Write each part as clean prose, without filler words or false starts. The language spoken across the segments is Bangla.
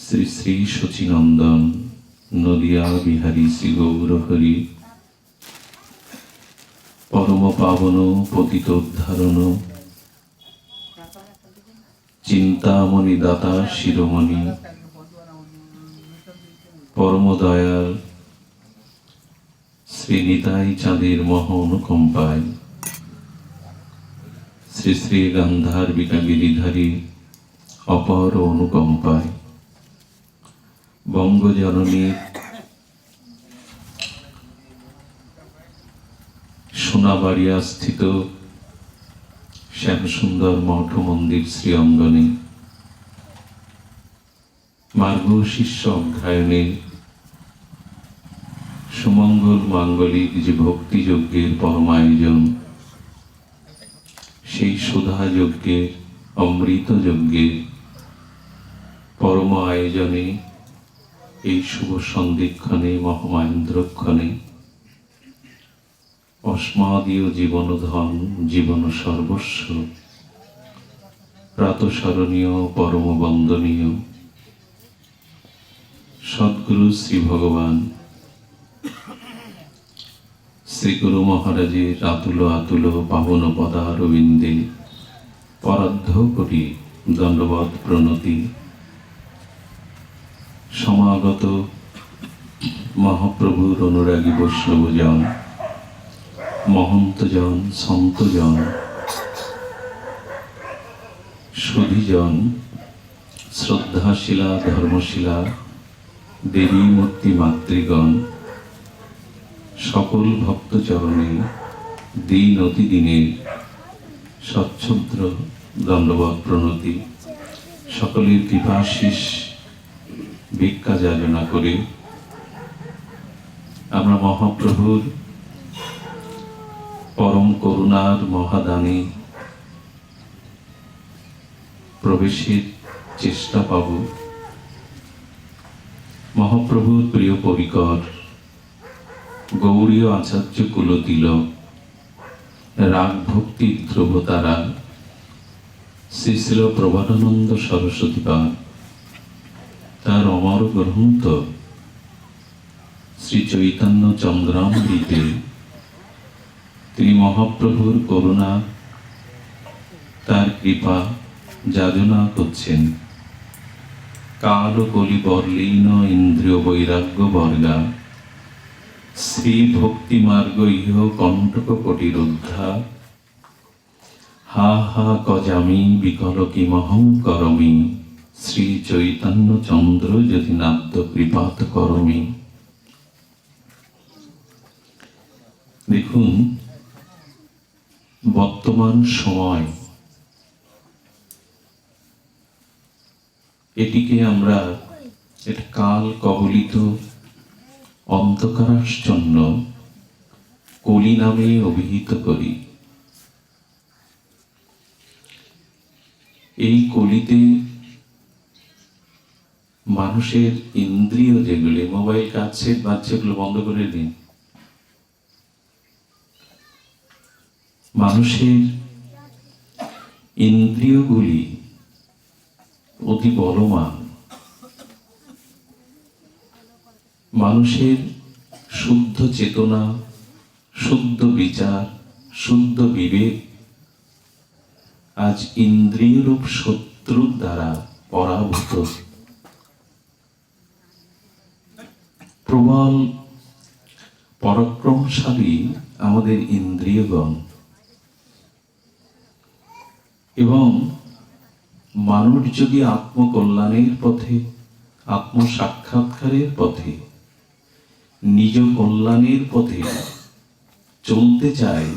শ্রী শ্রী শচীনন্দন নদিয়া বিহারী শ্রী গৌরহরি পরম পাবন পতিতোদ্ধারণ চিন্তামণি দাতা শিরোমণি পরম দয়াল শ্রী নিতাই চাঁদের মহ অনুকম্পায় শ্রী শ্রী গান্ধার্বিকা গিরিধারী অপর অনুকম্পায় বঙ্গজননীর সোনাবাড়িয়া স্থিত শ্যামসুন্দর মঠ মন্দির শ্রী অঙ্গনে মার্গশীর্ষ অধ্যায়নে সুমঙ্গল মাঙ্গলিক যে ভক্তিযজ্ঞের পরমায়োজন, সেই সুধা যজ্ঞের অমৃত যজ্ঞের পরম আয়োজনে এই শুভ সন্ধিক্ষণে মহামায়েন্দ্রক্ষণে অস্মাদীয় জীবনধন জীবন সর্বস্ব প্রাতঃস্মরণীয় পরম বন্দনীয় সদ্গুরু শ্রী ভগবান শ্রী গুরু মহারাজের আতুল আতুল পাবন পদারবিন্দে পরার্ধ কোটি দণ্ডবৎ প্রণতি। সমাগত মহাপ্রভুর অনুরাগী বৈষ্ণবজন, মহন্তজন, সন্তজন, সুধীজন, শ্রদ্ধাশীলা ধর্মশীলা দেবী মূর্তি মাতৃগণ, সকল ভক্তচরণে দিন অতি দিনের সচ্ছদ্র দণ্ডবৎ প্রণতি। সকলের কৃপাশিস ভিক্ষা যাচনা করে আমরা মহাপ্রভুর পরম করুণার মহাদানে প্রবেশের চেষ্টা পাব। মহাপ্রভুর প্রিয় পরিকর গৌড়ীয় আচার্য কুলতিলক রাগ ভক্তির ধ্রুবতারা শ্রী শ্রী প্রভাতানন্দ সরস্বতীপাদ তার অমর গ্রন্থ শ্রী চৈতন্য চন্দ্রামৃতে তিনি মহাপ্রভুর করুণা, তার কৃপা যাচনা করছেন। কাল কলি বর্লীন ইন্দ্রিয় বৈরাগ্য বর্গা শ্রী ভক্তি মার্গ ইহ কণ্টক কোটির উদ্ধা হা হা কজামি বিকল কিমহং করমি শ্রী চৈতন্য চন্দ্র যদি নাদ্য কৃপাত করমি। দেখুন, বর্তমান সময় এটিকে আমরা একটা কাল কবলিত অন্ধকারাচ্ছন্ন কলি নামে অভিহিত করি। এই কলিতে মানুষের ইন্দ্রিয় যেগুলি, মোবাইল কাছে বাচ্চাগুলো বন্ধ করে দিন, মানুষের ইন্দ্রিয়গুলি অতি বলবান। মানুষের শুদ্ধ চেতনা, শুদ্ধ বিচার, শুদ্ধ বিবেক আজ ইন্দ্রিয়রূপ শত্রুর দ্বারা পরাভূত। প্রবল পরাক্রমশালী আমাদের ইন্দ্রিয়গণ, এবং মানুষ যদি আত্মকল্যাণের পথে, আত্মসাক্ষাৎকারের পথে, নিজ কল্যাণের পথে চলতে চায়,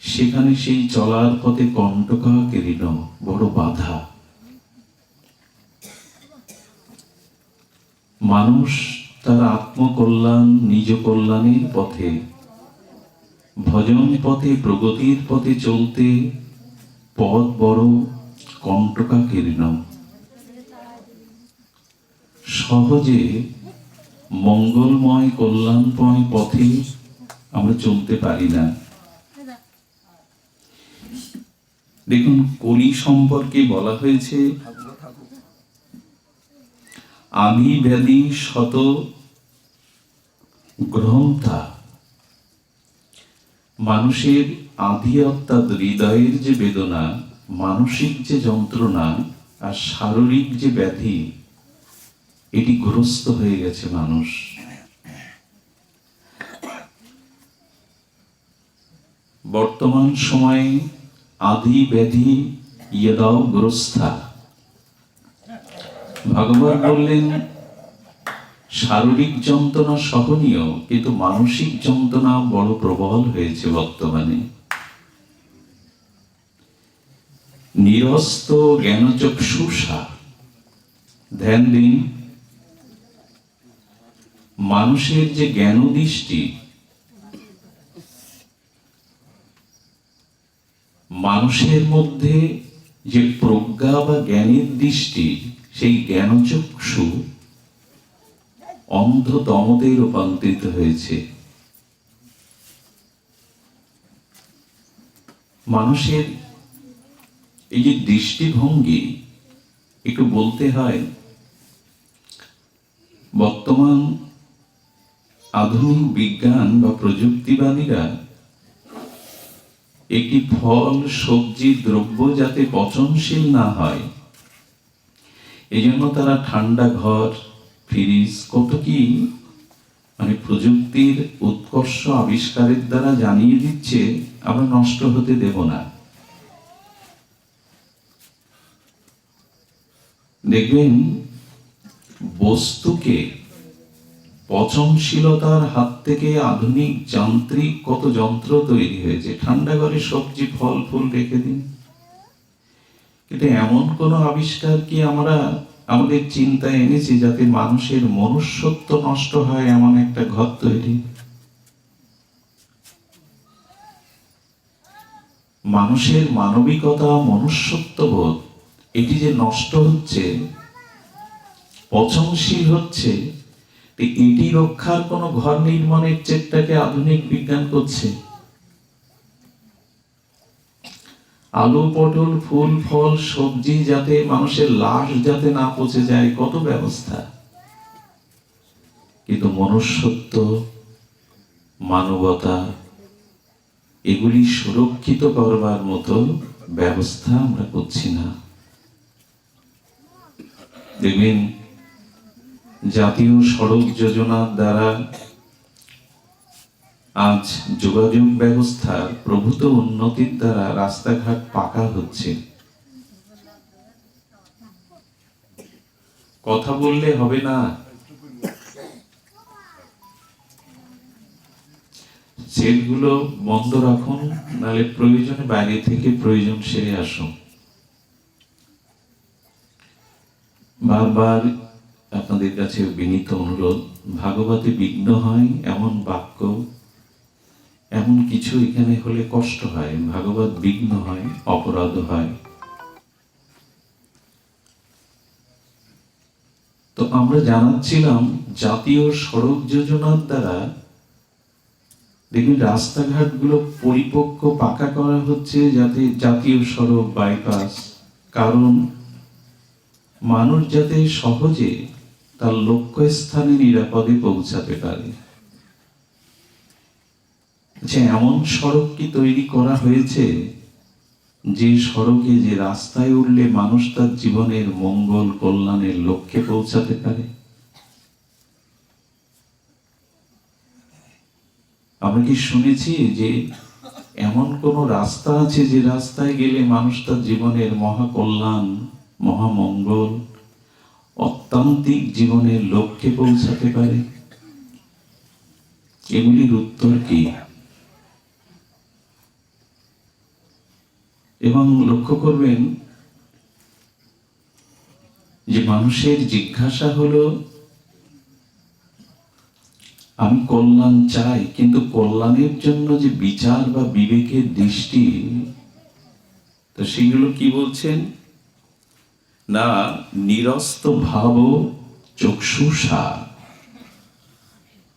সেখানে সেই চলার পথে কণ্টকাকীর্ণ বড় বাধা। মানুষ তার আত্মকল্যাণ, নিজ কল্যাণের পথে, ভজন পথে, প্রগতির পথে চলতে পথ বড় কণ্টকাকীর্ণ। সহজে মঙ্গলময় কল্যাণময় পথে আমরা চলতে পারি না। দেখুন, কলি সম্পর্কে বলা হয়েছে আদি ব্যাধি শত গ্রন্থা। মানুষের আদি অর্থাৎ হৃদয়ের যে বেদনা, মানসিক যে যন্ত্রণা আর শারীরিক যে ব্যাধি, এটি গ্রস্ত হয়ে গেছে মানুষ। বর্তমান সময়ে আদি ব্যাধি ইয়েদাও গ্রস্থা। ভগবান বললেন শারীরিক যন্ত্রণা সহনীয়, কিন্তু মানসিক যন্ত্রণা বড় প্রবল হয়েছে বর্তমানে। নিরস্ত জ্ঞানচক্ষুষা। ধ্যান দিন, মানুষের যে জ্ঞান দৃষ্টি, মানুষের মধ্যে যে প্রজ্ঞা বা জ্ঞানের দৃষ্টি, সেই জ্ঞানচক্ষু অন্ধতমতে রূপান্তরিত হয়েছে। মানুষের এই যে দৃষ্টিভঙ্গি, একটু বলতে হয়, বর্তমান আধুনিক বিজ্ঞান বা প্রযুক্তিবাদীরা একটি ফল, সবজি, দ্রব্য যাতে পচনশীল না হয়, এই জন্য তারা ঠান্ডা ঘর, ফ্রিজ, কত কি মানে প্রযুক্তির উৎকর্ষ আবিষ্কারের দ্বারা জানিয়ে দিচ্ছে আমরা নষ্ট হতে দেব না। দেখবেন বস্তুকে পচনশীলতার হাত থেকে আধুনিক যান্ত্রিক কত যন্ত্র তৈরি হয়েছে। ঠান্ডা ঘরে সবজি, ফল, ফুল রেখে দিন। কিন্তু এমন কোন আবিষ্কার কি আমরা আমাদের চিন্তায় এনেছি যাতে মানুষের মনুষ্যত্ব নষ্ট হয় এমন একটা ঘর তৈরি? মানুষের মানবিকতা, মনুষ্যত্ববোধ, এটি যে নষ্ট হচ্ছে, পচনশীল হচ্ছে, এটি রক্ষার কোন ঘর নির্মাণের চেষ্টাকে আধুনিক বিজ্ঞান করছে। আলু, পটল, ফুল, ফল, সবজি যাতে মানুষের লাশ যাতে না পচে যায়, কত ব্যবস্থা। কিন্তু মনুষ্যত্ব, মানবতা, এগুলি সুরক্ষিত করবার মতো ব্যবস্থা আমরা করছি না। দেখবেন জাতীয় সড়ক যোজনার দ্বারা আজ যোগাযোগ ব্যবস্থার প্রভূত উন্নতির দ্বারা রাস্তাঘাট পাকা হচ্ছে। কথা বললে হবে না, সেগুলো বন্ধ রাখুন, নাহলে প্রয়োজনে বাইরে থেকে প্রয়োজন সেরে আসুন। বারবার আপনাদের কাছে বিনীত অনুরোধ, ভাগবতে বিঘ্ন হয় এমন বাক্য, এমন কিছু এখানে হলে কষ্ট হয়, ভাগবত বিঘ্ন হয়, অপরাধ হয়। তো আমরা জানাচ্ছিলাম জাতীয় সড়ক যোজনার দ্বারা দেখুন রাস্তাঘাট গুলো পরিপক্ক পাকা করা হচ্ছে, যাতে জাতীয় সড়ক, বাইপাস, কারণ মানুষ যাতে সহজে তার লক্ষ্যস্থানে নিরাপদে পৌঁছাতে পারে। এমন সড়ক কি তৈরি করা হয়েছে যে সড়কে, যে রাস্তায় উঠলে মানুষ তার জীবনের মঙ্গল, কল্যাণের লক্ষ্যে পৌঁছাতে পারে? আমরা কি শুনেছি যে এমন কোন রাস্তা আছে যে রাস্তায় গেলে মানুষ তার জীবনের মহা কল্যাণ, মহামঙ্গল, অত্যান্তিক জীবনের লক্ষ্যে পৌঁছাতে পারে? এগুলির উত্তর কি? এবং লক্ষ্য করবেন যে মানুষের জিজ্ঞাসা হলো, আমি কল্যাণ চাই, কিন্তু কল্যাণের জন্য যে বিচার বা বিবেকের দৃষ্টি, তো সেগুলো কি বলছেন না, নিরস্ত ভাব চক্ষুষা।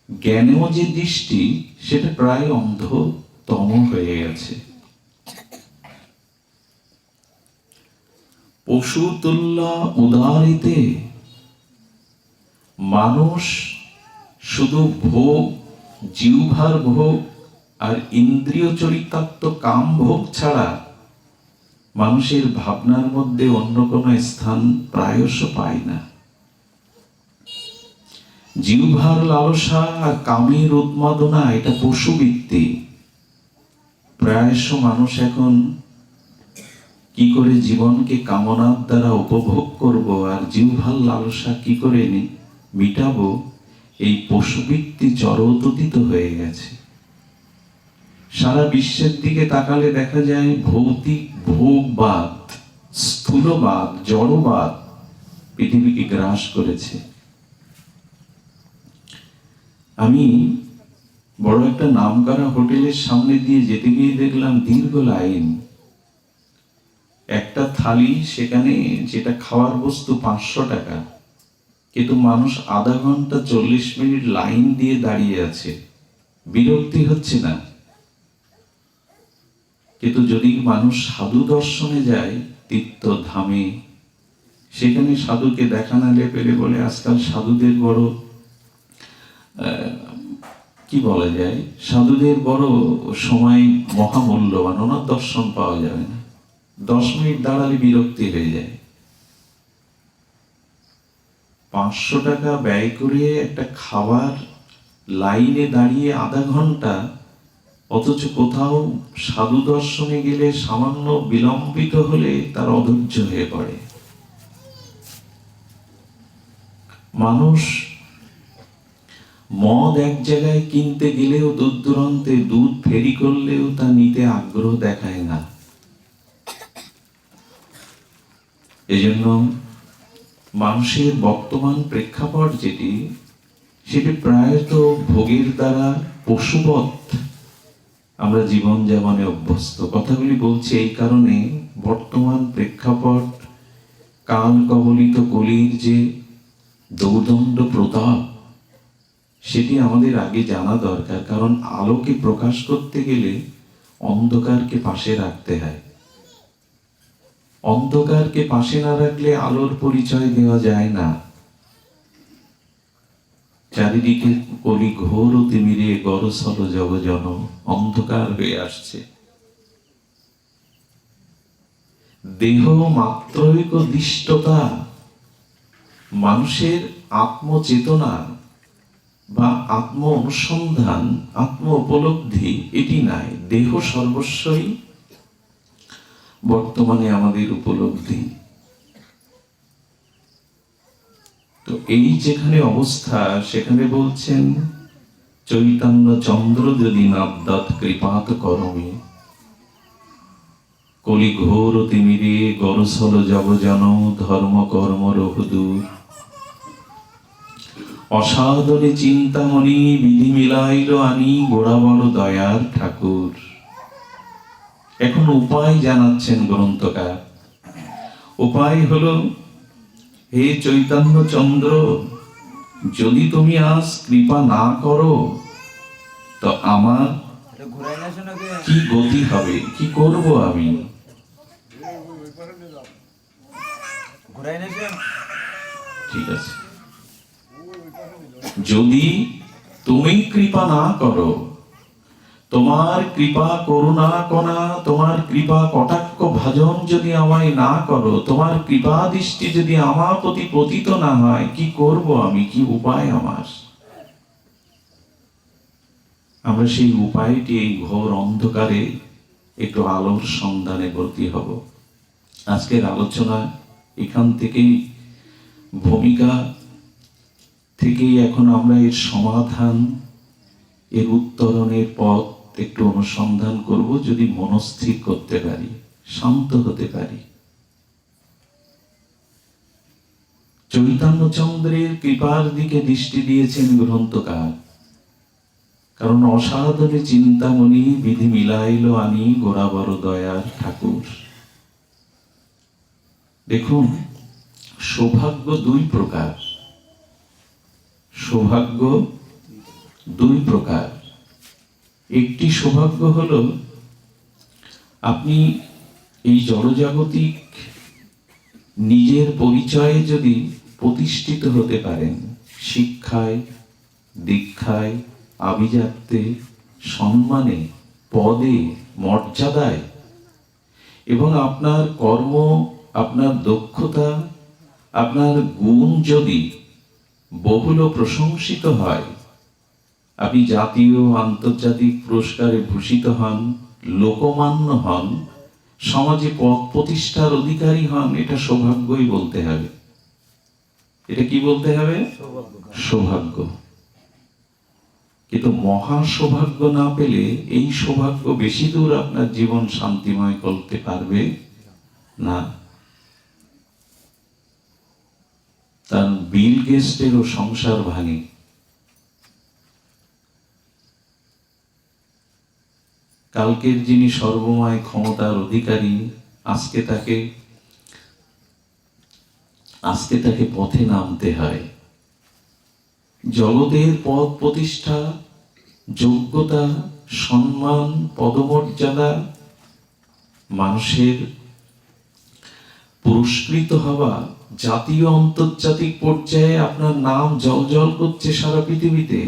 জ্ঞানেও যে দৃষ্টি, সেটা প্রায় অন্ধতম হয়ে গেছে। পশু তুল্য উদারিতে, মানুষ শুধু ভোগ, জিহ্বার ভোগ আর ইন্দ্রিয় চরিতার্থ কাম ভোগ ছাড়া মানুষের ভাবনার মধ্যে অন্য কোনো স্থান প্রায়শ পায় না। জিহ্বার লালসা আর কামের উন্মাদনা এটা পশুবৃত্তি। প্রায়শ মানুষ এখন কি করে জীবনকে কামনার দ্বারা উপভোগ করব আর জিহ্বার লালসা কি করে মিটাবো, এই পশুবৃত্তি জড়োদ্যত হয়ে গেছে। সারা বিশ্বের দিকে তাকালে দেখা যায় ভৌতিক ভোগবাদ, স্থূলবাদ, জড়বাদ পৃথিবীকে গ্রাস করেছে। আমি বড় একটা নামকরা হোটেলের সামনে দিয়ে যেতে গিয়ে দেখলাম দীর্ঘ লাইন। একটা থালি, সেখানে যেটা খাওয়ার বস্তু 500 টাকা, কিন্তু মানুষ আধা ঘন্টা 40 মিনিট লাইন দিয়ে দাঁড়িয়ে আছে। বিরক্তি হচ্ছে না? কিন্তু যদি মানুষ সাধু দর্শনে যায় তীর্থধামে, সেখানে সাধুকে দেখা না পেলে বলে আজকাল সাধুদের বড় কি বলা যায়, সাধুদের বড় সময় মহামূল্যবান, ওনার দর্শন পাওয়া যাবে না। 10 মিনিট দাঁড়ালে বিরক্তি হয়ে যায়। 500 টাকা ব্যয় করে একটা খাবার লাইনে দাঁড়িয়ে আধা ঘন্টা, অথচ কোথাও সাধু দর্শনে গেলে সামান্য বিলম্বিত হলে তার অধৈর্য হয়ে পড়ে। মানুষ মদ এক জায়গায় কিনতে গেলেও দূর দূরান্তে দুধ ফেরি করলেও তা নিতে আগ্রহ দেখায় না। এজন্য মানুষের বর্তমান প্রেক্ষাপট সেটি প্রায়ত ভোগের দ্বারা পশুবৎ আমরা জীবন যাপনে অভ্যস্ত। কথাগুলি বলছি এই কারণে, বর্তমান প্রেক্ষাপট কাল কবলিত কলির যে দৌদণ্ড প্রতাপ, সেটি আমাদের আগে জানা দরকার। কারণ আলোকে প্রকাশ করতে গেলে অন্ধকারকে পাশে রাখতে হয়। অন্ধকারকে পাশে না রাখলে আলোর পরিচয় দেওয়া যায় না। চারিদিকে কলি ঘোর তিমিরে গরসল জগজন, অন্ধকার হয়ে আসছে। দেহ মাত্রৈক দিষ্টতা, মানুষের আত্মচেতনা বা আত্ম অনুসন্ধান, আত্ম উপলব্ধি এটি নাই। দেহ সর্বস্বই বর্তমানে আমাদের উপলব্ধি। তো এই যেখানে অবস্থা, সেখানে বলছেন চৈতন্য চন্দ্র যদি নাবদাত কৃপাত করমে, কলি ঘোর তিমিরে গরসল জগজন, ধর্ম কর্ম রঘুদূর, অসাধনে চিন্তামণি বিধি মিলাইল আনি, গোড়া বড় দয়ার ঠাকুর। এখন উপায় জানাচ্ছেন গ্রন্থকার। উপায় হলো, হে চৈতন্য চন্দ্র, যদি তুমি আজ কৃপা না করো তো আমার কি গতি হবে, কি করব আমি? ঠিক আছে, যদি তুমি কৃপা না করো, তোমার কৃপা করুণা কণা, তোমার কৃপা কটাক্ষ ভাজন যদি আমায় না করো, তোমার কৃপা দৃষ্টি যদি আমার প্রতি পতিত না হয়, কি করব আমি, কি উপায় আমার? আমরা সেই উপায়টি এই ঘোর অন্ধকারে একটু আলোর সন্ধানে ব্রতী হব। আজকের আলোচনা এখান থেকেই, ভূমিকা থেকেই এখন আমরা এর সমাধান, এর উত্তরণের পথ একটু অনুসন্ধান করব, যদি মনস্থির করতে পারি, শান্ত হতে পারি। চৈতন্যচন্দ্রের কৃপার দিকে দৃষ্টি দিয়েছেন গ্রন্থকার। কারণ অসাধনে চিন্তামণি বিধি মিলাইল আনি, গোড়া বড় দয়ার ঠাকুর। দেখুন, সৌভাগ্য দুই প্রকার। সৌভাগ্য দুই প্রকার। একটি সৌভাগ্য হলো, আপনি এই জড়জাগতিক নিজের পরিচয়ে যদি প্রতিষ্ঠিত হতে পারেন, শিক্ষায়, দীক্ষায়, আভিজাত্যে, সম্মানে, পদে, মর্যাদায়, এবং আপনার কর্ম, আপনার দক্ষতা, আপনার গুণ যদি বহুল প্রশংসিত হয়, আপনি জাতীয় আন্তর্জাতিক পুরস্কারে ভূষিত হন, লোকমান্য হন, সমাজে পদ প্রতিষ্ঠার অধিকারী হন, এটা সৌভাগ্যই বলতে হবে। এটা কি বলতে হবে? সৌভাগ্য। কিন্তু মহা সৌভাগ্য না পেলে এই সৌভাগ্য বেশি দূর আপনার জীবন শান্তিময় করতে পারবে না। তার বিল গেটসেরও সংসার ভাঙে। কালকের যিনি সর্বময় ক্ষমতার অধিকারী, আজকে তাকে পথে নামতে হয়। জগতের পদ প্রতিষ্ঠা, যোগ্যতা, সম্মান, পদমর্যাদা, মানুষের পুরস্কৃত হওয়া, জাতীয় আন্তর্জাতিক পর্যায়ে আপনার নাম জ্বলজ্বল করছে সারা পৃথিবীতে,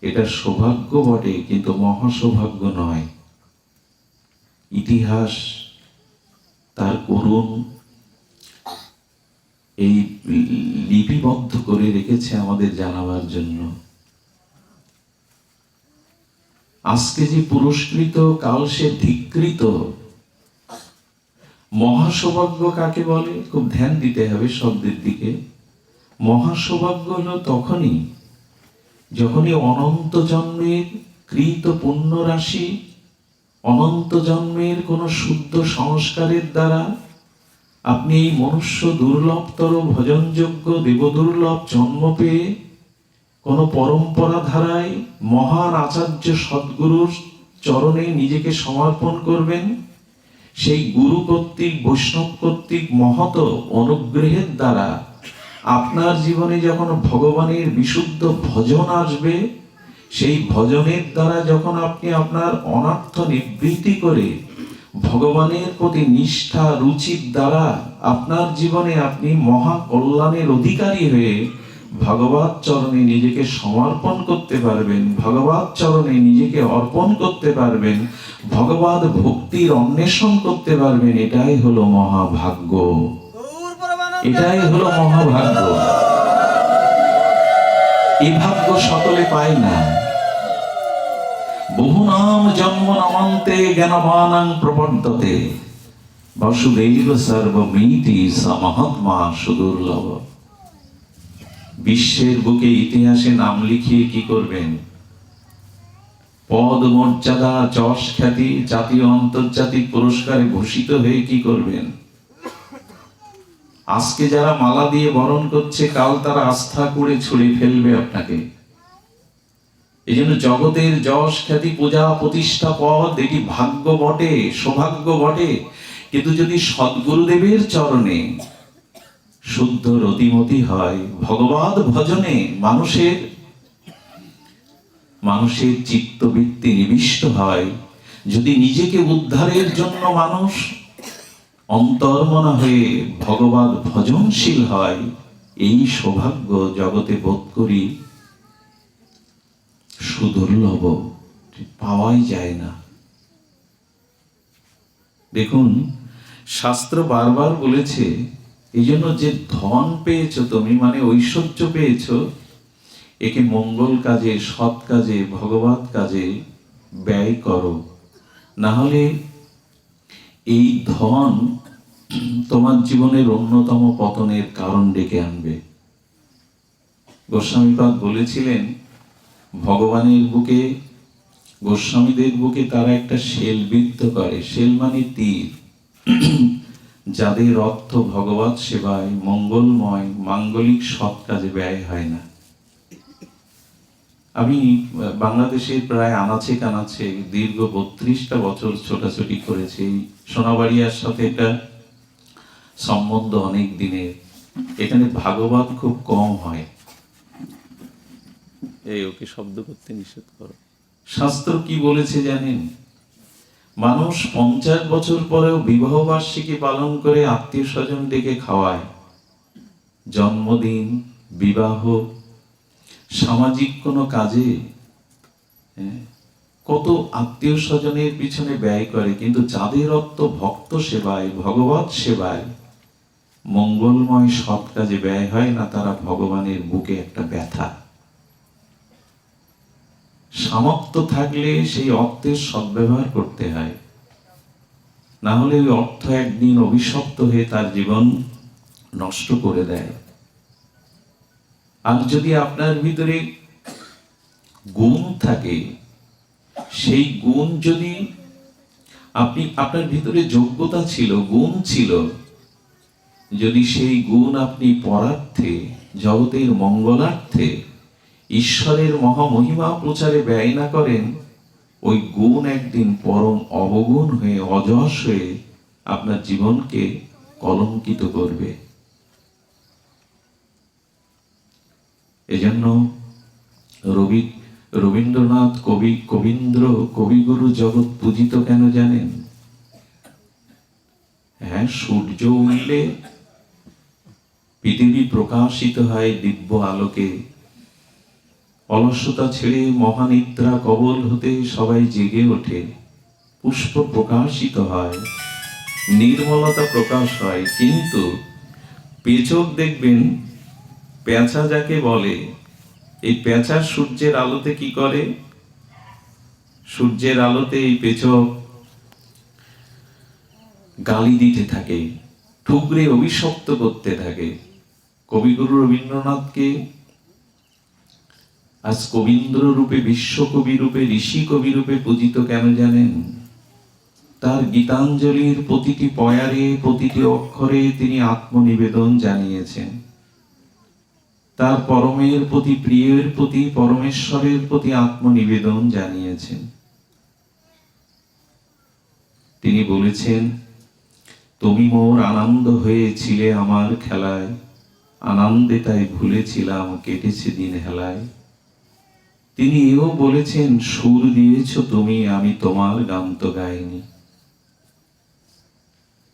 এটা সৌভাগ্য বটে, কিন্তু মহা সৌভাগ্য নয়। ইতিহাস তার করুণ এই লিপিবদ্ধ করে রেখেছে আমাদের জানাবার জন্য। আজকে যে পুরস্কৃত, কাল সে ধিক্কৃত। মহা সৌভাগ্য কাকে বলে? খুব ধ্যান দিতে হবে শব্দের দিকে। মহা সৌভাগ্য হলো যখনই অনন্ত জন্মের কৃত পুণ্য রাশি, অনন্ত জন্মের কোন শুদ্ধ সংস্কারের দ্বারা আপনি এই মনুষ্য দুর্লভতর ভজনযোগ্য দেবদুর্লভ জন্ম পেয়ে কোন পরম্পরা ধারায় মহান আচার্য সদ্গুরুর চরণে নিজেকে সমর্পণ করবেন। সেই গুরু কর্তৃক, বৈষ্ণব কর্তৃক মহৎ অনুগ্রহের দ্বারা আপনার জীবনে যখন ভগবানের বিশুদ্ধ ভজন আসবে, সেই ভজনের দ্বারা যখন আপনি আপনার অনার্থ নিবৃত্তি করে ভগবানের প্রতি নিষ্ঠা, রুচির দ্বারা আপনার জীবনে আপনি মহা কল্যাণের অধিকারী হয়ে ভগবৎ চরণে নিজেকে সমর্পণ করতে পারবেন, ভগবৎ চরণে নিজেকে অর্পণ করতে পারবেন, ভগবৎ ভক্তির অন্বেষণ করতে পারবেন। এটাই হলো মহাভাগ্য, এটাই হলো মহাভাগ্য। এই ভাগ্য সকলে পায় না। বহু নাম জন্ম নামান্তে জ্ঞানবানাং প্রবর্ততে, বসুদেব সর্বমিতি স মহাত্মা সুদুর্লভ। বিশ্বের বুকে ইতিহাসে নাম লিখিয়ে কি করবেন? পদ, মর্যাদা, যশ, খ্যাতি, জাতীয় আন্তর্জাতিক পুরস্কারে ভূষিত হয়ে কি করবেন? আজকে যারা মালা দিয়ে বরণ করছে, কাল তারা আস্থা করে ছুঁড়ে ফেলবে আপনাকে। এই জন্য জগতের যশ, খ্যাতি, পূজা, প্রতিষ্ঠা, পদ, এটি ভাগ্য বটে, সৌভাগ্য বটে, কিন্তু যদি সদ্গুরুদেবের চরণে শুদ্ধ রতিমতি হয়, ভগবৎ ভজনে মানুষের চিত্তবৃত্তি নিবিষ্ট হয়, যদি নিজেকে উদ্ধারের জন্য মানুষ অন্তর্মনা হয়ে ভগবৎ ভজনশীল হয়, এই সৌভাগ্য জগতে বোধ করি সুদুর্লভ, পাওয়াই যায় না। দেখুন, শাস্ত্র বারবার বলেছে, এই জন্য যে ধন পেয়েছো তুমি, মানে ঐশ্বর্য পেয়েছো, একে মঙ্গল কাজে, সৎ কাজে, ভগবৎ কাজে ব্যয় করো, না হলে এই ধন তোমার জীবনের অন্যতম পতনের কারণ ডেকে আনবে। গোস্বামীপাদ বলেছিলেন, ভগবানের বুকে, গোস্বামীদের বুকে তারা একটা শেল বিদ্ধ করে। শেল মানে তীর, যাদের অর্থ ভগবৎ সেবায়, মঙ্গলময়, মাঙ্গলিক সৎ কাজে ব্যয় হয় না। আমি বাংলাদেশের প্রায় আনাচে কানাচে দীর্ঘ 32টা বছর ছোটাছুটি করেছি। সোনাবাড়িয়ার সাথে একটা সম্বন্ধ অনেক দিনের। এখানে ভাগবত খুব কম হয়। এই ওকে শব্দ করতে নিষেধ করো। শাস্ত্র কি বলেছে জানেন? মানুষ 50 বছর পরেও বিবাহ বার্ষিকী পালন করে আত্মীয় স্বজন ডেকে খাওয়ায়, জন্মদিন, বিবাহ, সামাজিক কোনো কাজে, কত আত্মীয় স্বজনের পিছনে ব্যয় করে, কিন্তু যাদের অর্থ ভক্ত সেবায়, ভগবত সেবায়, মঙ্গলময় সৎ কাজে ব্যয় হয় না, তারা ভগবানের বুকে একটা ব্যথা। সামর্থ্য থাকলে সেই অর্থের সদ্ব্যবহার করতে হয়, না হলে ওই অর্থ একদিন অভিশপ্ত হয়ে তার জীবন নষ্ট করে দেয়। আর যদি আপনার ভিতরে গুণ থাকে, সেই গুণ যদি আপনার ভিতরে যোগ্যতা ছিল, গুণ ছিল, যদি সেই গুণ আপনি পরার্থে, জগতের মঙ্গলার্থে, ঈশ্বরের মহামহিমা প্রচারে ব্যয় না করেন, ওই গুণ একদিন পরম অবগুণ হয়ে, অযশ হয়ে আপনার জীবনকে কলঙ্কিত করবে। এজন্য রবীন্দ্রনাথ কবিগুরু জগৎ পূজিত কেন জানেন? হ্যাঁ, সূর্য উঠলে পৃথিবী প্রকাশিত হয় দিব্য আলোকে, অলসতা ছেড়ে মহানিদ্রা কবল হতে সবাই জেগে ওঠে, পুষ্প প্রকাশিত হয়, নির্মলতা প্রকাশ হয়। কিন্তু পেচক দেখবেন, পেঁচা যাকে বলে, এই পেঁচা সূর্যের আলোতে কি করে? সূর্যের আলোতে এই পেচক গালি দিতে থাকে, ঠুকরে অভিশপ্ত করতে থাকে। কবিগুরু রবীন্দ্রনাথকে আজ কবীন্দ্র রূপে, বিশ্বকবি রূপে, ঋষি কবি রূপে পূজিত কেন জানেন? তার গীতাঞ্জলির প্রতিটি পয়ারে, প্রতিটি অক্ষরে তিনি আত্মনিবেদন জানিয়েছেন। তার পরমের প্রতি, প্রিয়ের প্রতি, পরমেশ্বরের প্রতি আত্মনিবেদন জানিয়েছেন। তিনি বলেছেন, তুমি মোর আনন্দ হয়েছিলে আমার খেলায়, আনন্দে তাই ভুলেছিলাম কেটেছে দিন হেলায়। তিনি এও বলেছেন, সুর দিয়েছ তুমি, আমি তোমার গান তো গাইনি।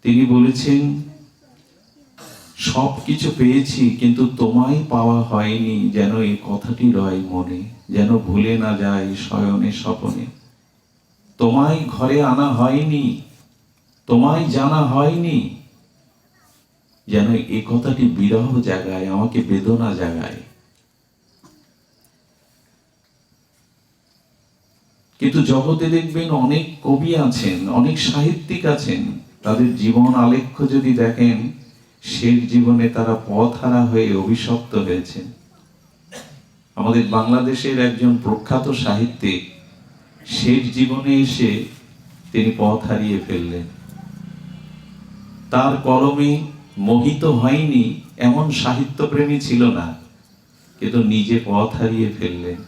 তিনি বলেছেন, সব কিছু পেয়েছি কিন্তু তোমায় পাওয়া হয়নি, যেন এই কথাটি রয় মনে, যেন ভুলে না যায় শয়নে স্বপনে। তোমায় ঘরে আনা হয়নি, তোমায় জানা হয়নি, যেন এই কথাটি বিরহ জাগায়, আমাকে বেদনা জাগায়। কিন্তু জগতে দেখবেন অনেক কবি আছেন, অনেক সাহিত্যিক আছেন, তাদের জীবন আলেখ্য যদি দেখেন, শেষ জীবনে তারা পথহারা হয়ে অভিশপ্ত হয়েছেন। আমাদের বাংলাদেশের একজন প্রখ্যাত সাহিত্যিক শেষ জীবনে এসে তিনি পথ হারিয়ে ফেললেন। তার কলমে মোহিত হয়নি এমন সাহিত্যপ্রেমী ছিল না, কিন্তু নিজে পথ হারিয়ে ফেললেন।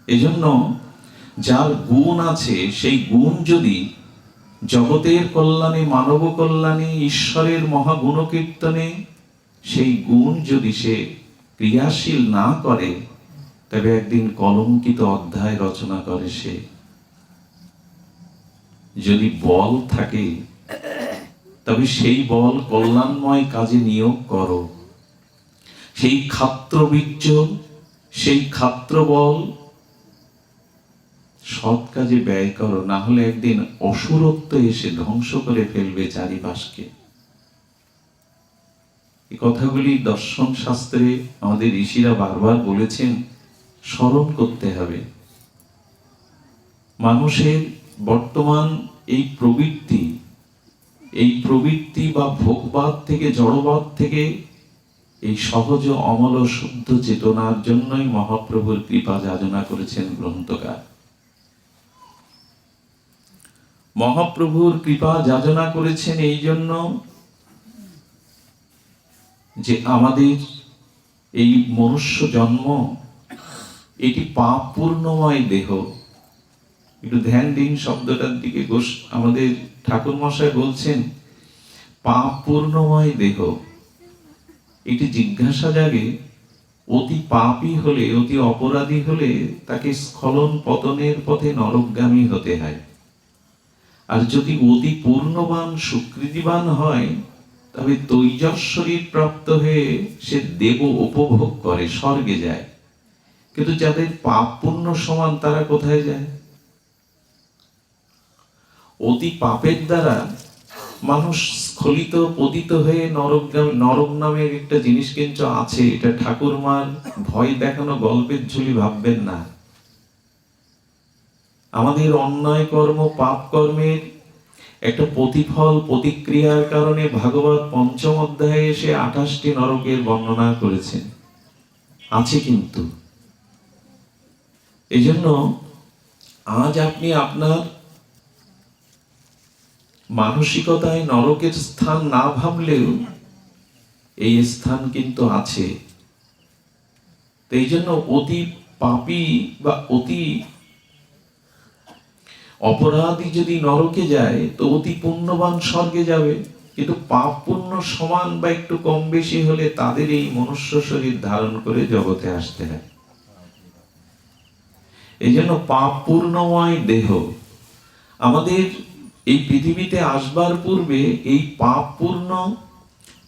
এজন্য যার গুণ আছে, সেই গুণ যদি জগতের কল্যাণে, মানব কল্যাণে, ঈশ্বরের মহাগুণকীর্তনে সেই গুণ যদি সে ক্রিয়াশীল না করে, তবে একদিন কলঙ্কিত অধ্যায় রচনা করে সে। যদি বল থাকে, তবে সেই বল কল্যাণময় কাজে নিয়োগ করো। সেই ক্ষাত্রবীর্য, সেই ক্ষাত্রবল সৎ কাজে ব্যয় করো, না হলে একদিন অসুরত্ব এসে ধ্বংস করে ফেলবে চারিপাশকে। এই কথাগুলি দর্শন শাস্ত্রে আমাদের ঋষিরা বারবার বলেছেন, স্মরণ করতে হবে। মানুষের বর্তমান এই প্রবৃত্তি বা ভোগবাদ থেকে, জড়বাদ থেকে, এই সহজ অমল শুদ্ধ চেতনার জন্যই মহাপ্রভুর কৃপা যাচনা করেছেন গ্রন্থকার। মহাপ্রভুর কৃপা যাচনা করেছেন এই জন্য যে আমাদের এই মনুষ্য জন্ম, এটি পাপ পূর্ণময় দেহ। একটু ধ্যান দিন শব্দটার দিকে। আমাদের ঠাকুর মশাই বলছেন পাপ পূর্ণময় দেহ। এটি জিজ্ঞাসা জাগে, অতি পাপী হলে, অতি অপরাধী হলে তাকে স্খলন পতনের পথে নরকগামী হতে হয়। আর যদি অতি পূর্ণবান, সুকৃতিবান হয়, তবে তৈজস শরীর প্রাপ্ত হয়ে সে দেব উপভোগ করে, স্বর্গে যায়। কিন্তু যাদের পাপ পুণ্য সমান তারা কোথায় যায়? অতি পাপের দ্বারা মানুষ স্খলিত পতিত হয়ে নরক নামের একটা জিনিস কিন্তু আছে। এটা ঠাকুরমার ভয় দেখানো গল্পের ঝুলি ভাববেন না। আমাদের অন্যায় কর্ম, পাপ কর্মের একটা প্রতিফল, প্রতিক্রিয়ার কারণে ভাগবত পঞ্চম অধ্যায়ে এসে 28টি নরকের বর্ণনা করেছেন, আছে কিন্তু। এই জন্য আজ আপনি আপনার মানসিকতায় নরকের স্থান না ভাবলেও এই স্থান কিন্তু আছে। এই জন্য অতি পাপী বা অতি অপরাধী যদি নরকে যায় তো অতি পুণ্যবান স্বর্গে যাবে। কিন্তু পাপ পুণ্য সমান বা একটু কম বেশি হলে তাদের এই মনুষ্য শরীর ধারণ করে জগতে আসতে হয়। এই জন্য পাপ পূর্ণময় দেহ। আমাদের এই পৃথিবীতে আসবার পূর্বে এই পাপ পূর্ণ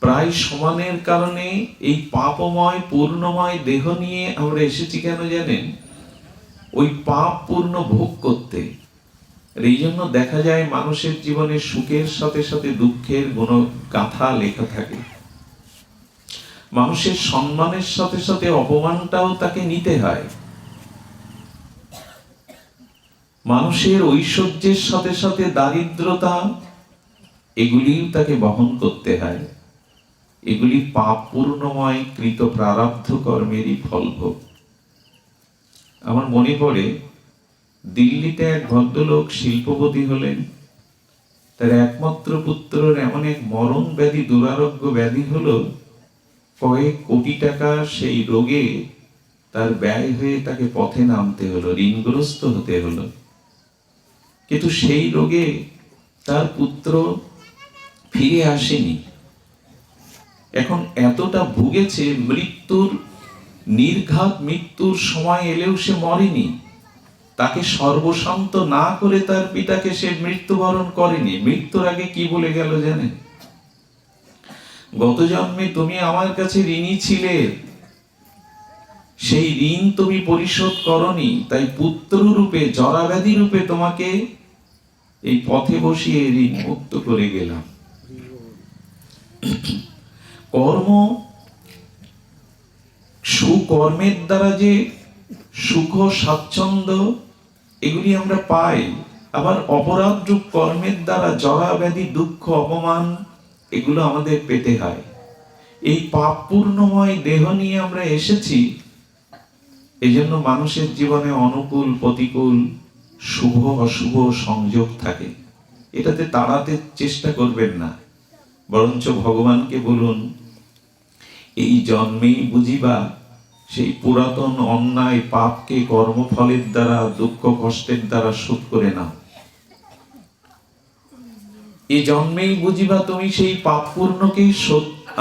প্রায় সমানের কারণে এই পাপময় পূর্ণময় দেহ নিয়ে আমরা এসেছি। কেন জানেন? ওই পাপ পূর্ণ ভোগ করতে। এই জন্য দেখা যায় মানুষের জীবনে সুখের সাথে সাথে দুঃখের গাথা লেখা থাকে। মানুষের সম্মানের সাথে সাথে অপমানটাও তাকে নিতে হয়। মানুষের ঐশ্বর্যের সাথে সাথে দারিদ্রতা, এগুলিও তাকে বহন করতে হয়। এগুলি পাপ পূর্ণময় কৃত প্রারব্ধ কর্মেরই ফলভোগ। আমার মনে পড়ে দিল্লিতে এক ভদ্রলোক শিল্পপতি হলেন। তার একমাত্র পুত্রের এমন এক মরণ ব্যাধি, দুরারোগ্য ব্যাধি হলো, কয়েক কোটি টাকা সেই রোগে তার ব্যয় হয়ে তাকে পথে নামতে হলো, ঋণগ্রস্ত হতে হলো। কিন্তু সেই রোগে তার পুত্র ফিরে আসেনি। এখন এতটা ভুগেছে, মৃত্যুর নির্ঘাত মৃত্যুর সময় এলেও সে মরেনি। তাকে সর্বশান্ত না করে তার পিতাকে সে মৃত্যুবরণ করেনি। মৃত্যুর আগে কি বলে গেল জানেন? গত জন্মে তুমি আমার কাছে ঋণী ছিলে, সেই ঋণ তুমি পরিশোধ করনি, তাই পুত্র রূপে, জরাব্যাধি রূপে তোমাকে এই পথে বসিয়ে ঋণ মুক্ত করে গেলাম। কর্ম, সুকর্মের দ্বারা যে সুখ স্বাচ্ছন্দ্য এগুলি আমরা পাই, আবার অপরাধ রূপ কর্মের দ্বারা জরা ব্যাধি, দুঃখ, অপমান এগুলো আমাদের পেতে হয়। এই পাপ পূর্ণময় দেহ নিয়ে আমরা এসেছি। এই জন্য মানুষের জীবনে অনুকূল প্রতিকূল, শুভ অশুভ সংযোগ থাকে। এটাতে তাড়াতে চেষ্টা করবেন না, বরঞ্চ ভগবানকে বলুন, এই জন্মেই বুঝিবা সেই পুরাতন অন্যায় পাপকে কর্মফলের দ্বারা, দুঃখ কষ্টের দ্বারা শোধ করে নাও। এই জন্মেই বুঝিবা তুমি সেই পাপ পূর্ণকে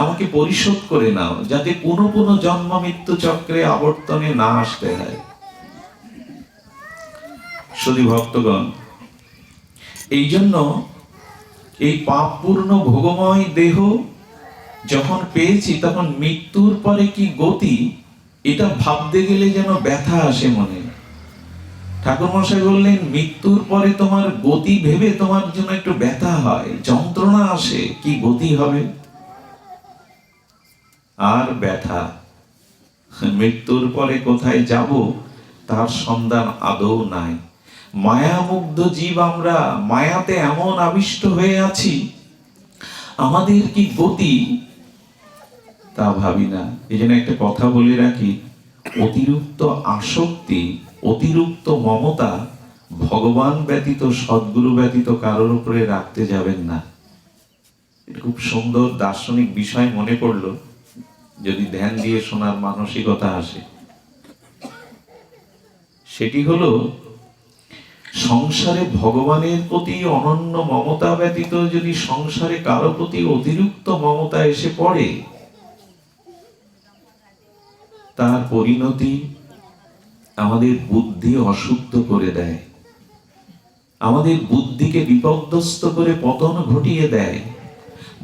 আমাকে পরিশোধ করে নাও, যাতে পুনঃ পুনঃ জন্ম মৃত্যু চক্রে আবর্তনে না আসতে হয়। শুধু ভক্তগণ, এই জন্য এই পাপ পূর্ণ ভোগময় দেহ যখন পেয়েছি, তখন মৃত্যুর পরে কি গতি, এটা ভাবতে গেলে যেন ব্যথা আসে মনে। ঠাকুর মশাই বললেন, মৃত্যুর পরে তোমার গতি ভেবে তোমার জন্য একটু ব্যথা হয়, যন্ত্রণা আসে, কি গতি হবে। আর ব্যথা, মৃত্যুর পরে কোথায় যাব তার সন্ধান আদৌ নাই। মায়ামুগ্ধ জীব আমরা, মায়াতে এমন আবিষ্ট হয়ে আছি, আমাদের কি গতি তা ভাবি না। এই জন্য একটা কথা বলে রাখি, অতিরিক্ত আসক্তি, অতিরিক্ত মমতা ভগবান ব্যতীত, সদ্গুরু ব্যতীত কারোর উপরে রাখতে যাবেন না। এটা খুব সুন্দর দার্শনিক বিষয় মনে পড়লো, যদি ধ্যান দিয়ে শোনার মানসিকতা আসে। সেটি হলো, সংসারে ভগবানের প্রতি অনন্য মমতা ব্যতীত যদি সংসারে কারো প্রতি অতিরিক্ত মমতা এসে পড়ে, তার পরিণতি আমাদের বুদ্ধি অশুদ্ধ করে দেয়, আমাদের বুদ্ধিকে বিপর্যস্ত করে পতন ঘটিয়ে দেয়।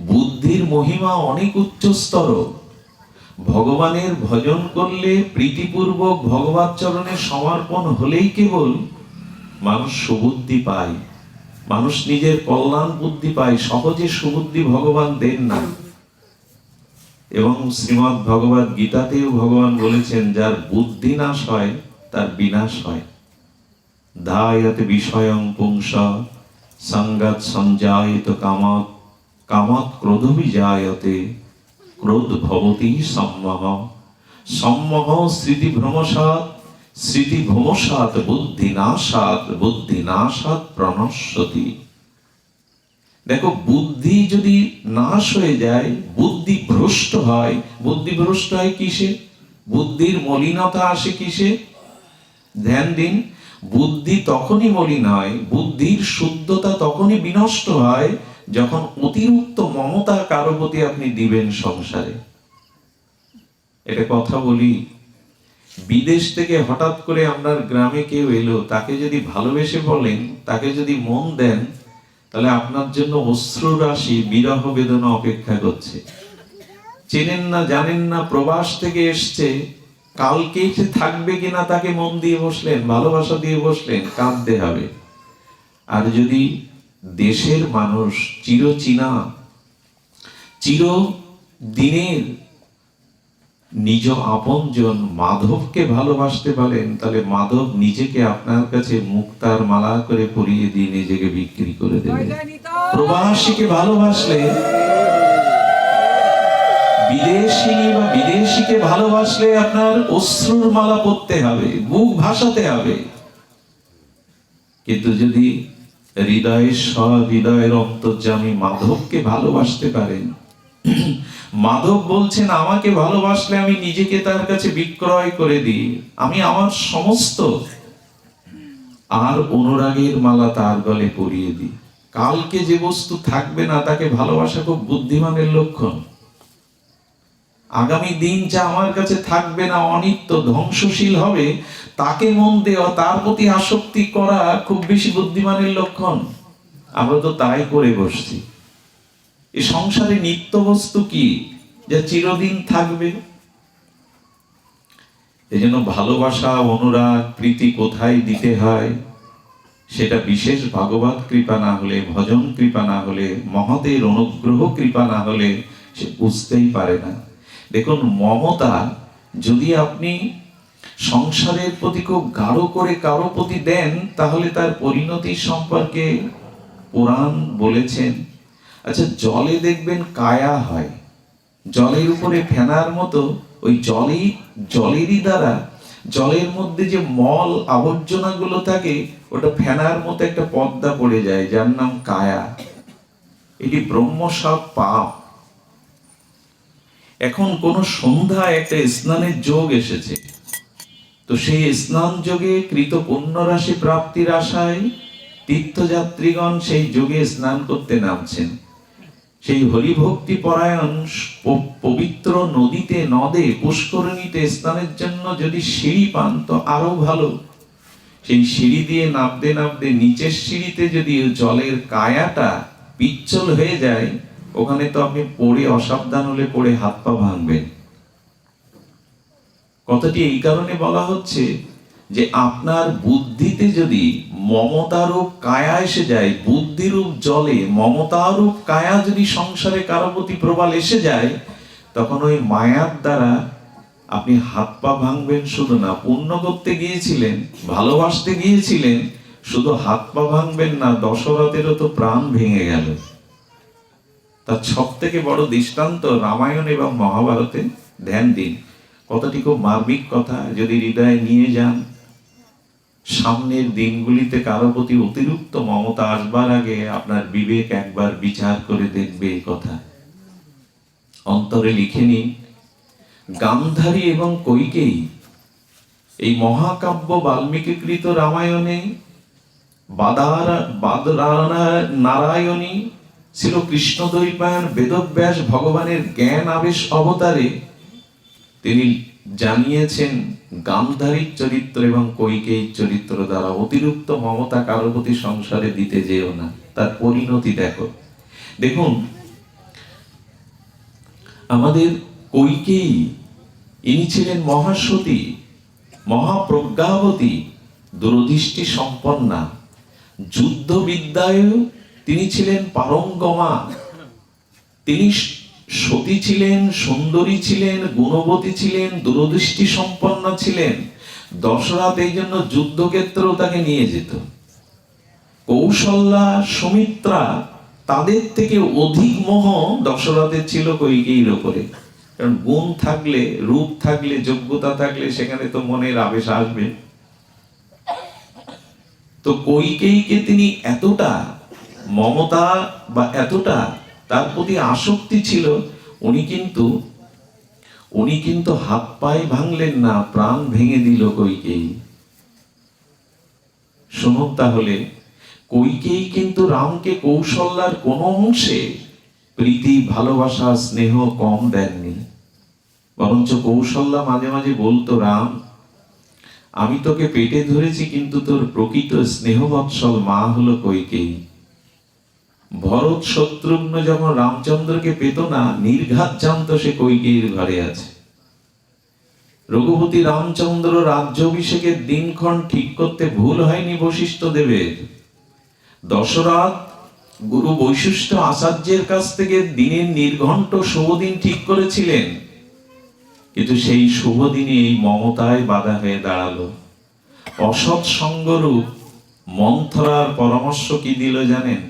বুদ্ধির মহিমা অনেক উচ্চস্তর। ভগবানের ভজন করলে, প্রীতিপূর্বক ভগবত চরণে সমর্পণ হলেই কেবল মানুষ সুবুদ্ধি পায়, মানুষ নিজের কল্যাণ বুদ্ধি পায়। সহজে সুবুদ্ধি ভগবান দেন না। এবং শ্রীমদ্ ভগবত গীতাতেও ভগবান বলেছেন, যার বুদ্ধি নাশ হয় তার বিনাশ হয়। ধায়তে বিষয়ং পুংস সঙ্গাত সঞ্জায়িত কামাৎ, কামাৎ ক্রোধ বিজায়তে, ক্রোধ ভবতি সম্মোহ, সম্মোহ স্মৃতি ভ্রমসাৎ, স্মৃতি ভ্রমসাৎ বুদ্ধি নাশাৎ, বুদ্ধি নাশাৎ প্রণশ্যতি। দেখো, বুদ্ধি যদি নাশ হয়ে যায়, বুদ্ধি ভ্রষ্ট হয়। বুদ্ধি ভ্রষ্ট হয় কিসে? বুদ্ধির মলিনতা আসে কিসে? ধ্যান দিন, বুদ্ধি তখনই মলিন হয়, বুদ্ধির শুদ্ধতা তখনই বিনষ্ট হয় যখন অতিরিক্ত মমতা কারো প্রতি আপনি দিবেন সংসারে। এটা কথা বলি, বিদেশ থেকে হঠাৎ করে আপনার গ্রামে কেউ এলো, তাকে যদি ভালোবেসে বলেন, তাকে যদি মন দেন, তাহলে আপনার জন্য অশ্রু রাশি বিরহ বেদনা অপেক্ষা করছে। চেনেন না, জানেন না, প্রবাস থেকে এসছে, কালকে সে থাকবে কিনা তাকে মন দিয়ে বসলেন, ভালোবাসা দিয়ে বসলেন, কাঁদতে হবে। আর যদি দেশের মানুষ, চিরচেনা, চিরদিনের নিজ আপনজন মাধবকে ভালোবাসতে পারেন, তাহলে মাধব নিজেকে আপনার কাছে মুক্তার মালা করে পরিয়ে দিয়ে নিজেকে বিক্রি করে দেবে। প্রবাসীকে ভালোবাসলে, বিদেশিনী বা বিদেশিকে ভালোবাসলে আপনার অশ্রুর মালা পরতে হবে, বুক ভাসাতে হবে। কিন্তু যদি হৃদয়ের সহৃদয়ের অন্তর্যামী মাধবকে ভালোবাসতে পারেন, মাধব বলছেন, আমাকে ভালোবাসলে আমি নিজেকে তার কাছে বিক্রয় করে দিই, আমি আমার সমস্ত আর অনুরাগের মালা তার গলে পরিয়ে দিই। কালকে যে বস্তু থাকবে না, তাকে ভালোবাসা খুব বুদ্ধিমানের লক্ষণ। আগামী দিন যা আমার কাছে থাকবে না, অনিত্য, ধ্বংসশীল হবে, তাকে মন দেওয়া, তার প্রতি আসক্তি করা খুব বেশি বুদ্ধিমানের লক্ষণ। আমরা তো তাই করে বসছি। এই সংসারে নিত্য বস্তু কি, যা চিরদিন থাকবে? এই জন্য ভালোবাসা, অনুরাগ, প্রীতি কোথায় দিতে হয়, সেটা বিশেষ ভাগবত কৃপা না হলে, ভজন কৃপা না হলে, মহতের অনুগ্রহ কৃপা না হলে সে বুঝতেই পারে না। দেখুন, মমতা যদি আপনি সংসারের প্রতি খুব গাঢ় করে কারো প্রতি দেন, তাহলে তার পরিণতি সম্পর্কে পুরাণ বলেছেন। আচ্ছা, জলে দেখবেন কায়া হয়, জলের উপরে ফেনার মতো, ওই জলেরই দ্বারা জলের মধ্যে যে মল আবর্জনা গুলো থাকে, ওটা ফেনার মতো একটা পর্দা পড়ে যায়, যার নাম কায়া। এটি ব্রহ্মসাপ পাপ। এখন কোন সন্ধ্যায় একটা স্নানের যোগ এসেছে, তো সেই স্নান যোগে কৃত পুণ্য রাশি প্রাপ্তির আশায় তীর্থযাত্রীগণ সেই যোগে স্নান করতে নামছেন। সেই হরিভক্তি পরায়ণ পবিত্র নদীতে, নদে, পুষ্করিণীতে স্নানের জন্য যদি সিঁড়ি পান তো আরো ভালো। সেই সিঁড়ি দিয়ে নামতে নামতে নিচের সিঁড়িতে যদি জলের কায়াটা পিচ্ছল হয়ে যায়, ওখানে তো আপনি পড়ে, অসাবধান হলে পড়ে হাত পা ভাঙবেন। কথাটি এই কারণে বলা হচ্ছে যে আপনার বুদ্ধিতে যদি মমতারূপ কায়া এসে যায়, বুদ্ধিরূপ জলে মমতারূপ কায়া যদি সংসারে কারো প্রতি প্রবল এসে যায়, তখন ওই মায়ার দ্বারা আপনি হাত পা ভাঙবেন। শুধু না, পুণ্য করতে গিয়েছিলেন, ভালোবাসতে গিয়েছিলেন, শুধু হাত পা ভাঙবেন না, দশরথেরও তো প্রাণ ভেঙে গেল। তার সব থেকে বড় দৃষ্টান্ত রামায়ণ এবং মহাভারতে। ধ্যান দিন, কথাটি খুব মার্মিক কথা। যদি হৃদয়ে নিয়ে যান, সামনের দিনগুলিতে কারো প্রতি অতিরিক্ত মমতা আসবার আগে আপনার বিবেক একবার বিচার করে দেখবে এই কথা। অন্তরে লিখে নিন, গান্ধারী এবং কৈকেয়ী, এই মহাকাব্য বাল্মীকিকৃত রামায়ণে নারায়ণী ছিল কৃষ্ণদ্বৈপায়ন বেদব্যাস ভগবানের জ্ঞান আবেশ অবতারে তিনি জানিয়েছেন গান্ধারীর চরিত্র এবং কৈকেয়ীর চরিত্র দ্বারা অতিরিক্ত মমতা কারো প্রতি সংসারে দিতে যেও না, তার পরিণতি দেখো। দেখুন, আমাদের কইকেয়ী, ইনি ছিলেন মহাসতী, মহাপ্রজ্ঞাবতী, দূরদৃষ্টি সম্পন্না। যুদ্ধবিদ্যায়ও তিনি ছিলেন পারঙ্গমা। তিনি সতী ছিলেন, সুন্দরী ছিলেন, গুণবতী ছিলেন, দূরদৃষ্টি সম্পন্না ছিলেন। দশরথ এই জন্য যুদ্ধক্ষেত্রেও তাকে নিয়ে যেত। কৌশল্যা, সুমিত্রা, তাদের থেকে অধিক মোহ দশরথের ছিল কইকেয়ীর ওপরে। কারণ গুণ থাকলে, রূপ থাকলে, যোগ্যতা থাকলে সেখানে তো মনের আবেশ আসবে। তো কইকেয়ীকে তিনি এতটা মমতা বা এতটা তার প্রতি আসক্তি ছিল, উনি কিন্তু হাত পায়ে ভাঙলেন না, প্রাণ ভেঙে দিল কইকেয়ী। শুনুন তাহলে, কইকেয়ী কিন্তু রামকে কৌশল্যার কোন অংশে প্রীতি, ভালোবাসা, স্নেহ কম দেননি। বরঞ্চ কৌশল্যা মাঝে মাঝে বলতো, রাম, আমি তোকে পেটে ধরেছি, কিন্তু তোর প্রকৃত স্নেহবৎসল মা হলো কইকেয়ী। ভরত শত্রুঘ্ন যখন রামচন্দ্রকে পেত না, নির্ঘাত জানতো সে কইকেয়ীর ঘরে আছে। রঘুপতি রামচন্দ্র রাজ্যাভিষেকের দিনক্ষণ ঠিক করতে ভুল হয়নি বশিষ্ঠ দেবের। দশরথ গুরু বৈশিষ্ট্য আচার্যের কাছ থেকে দিনের নির্ঘণ্ট শুভ দিন ঠিক করেছিলেন, কিন্তু সেই শুভ দিনে এই মমতায় বাধা হয়ে দাঁড়ালো। অসৎ সঙ্গরূপ মন্থরার পরামর্শ কি দিল জানেন?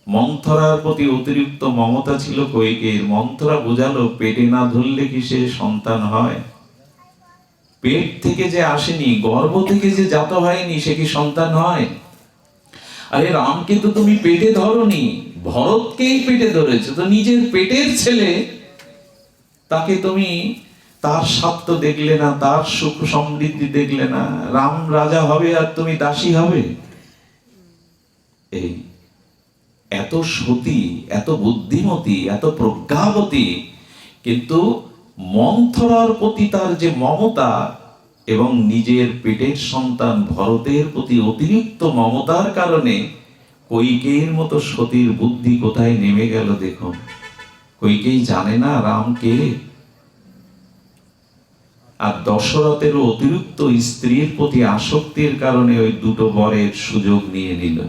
মন্থরার প্রতি অতিরিক্ত মমতা ছিল কইকেয়ীর। মন্থরা বোঝালো, পেটে না ধরলে কি সে সন্তান হয়? পেট থেকে যে আসেনি, গর্ভ থেকে যে জাত হয়নি, সে কি সন্তান হয়? আরে রামকে তো তুমি পেটে ধরনি, ভরতকেই পেটে ধরেছো। তো নিজের পেটের ছেলে, তাকে তুমি তার স্বার্থ দেখলে না, তার সুখ সমৃদ্ধি দেখলে না। রাম রাজা হবে আর তুমি দাসী হবে। এই এত সতী, এত বুদ্ধিমতী, এত প্রজ্ঞাবতী, কিন্তু মন্থরার প্রতি তার যে মমতা এবং নিজের পেটের সন্তান ভরতের প্রতি অতিরিক্ত মমতার কারণে কইকেয়ীর মতো সতীর বুদ্ধি কোথায় নেমে গেল দেখুন। কইকেয়ী জানে না রাম কে। আর দশরথের অতিরিক্ত স্ত্রীর প্রতি আসক্তির কারণে ওই দুটো বরের সুযোগ নিয়ে নিল।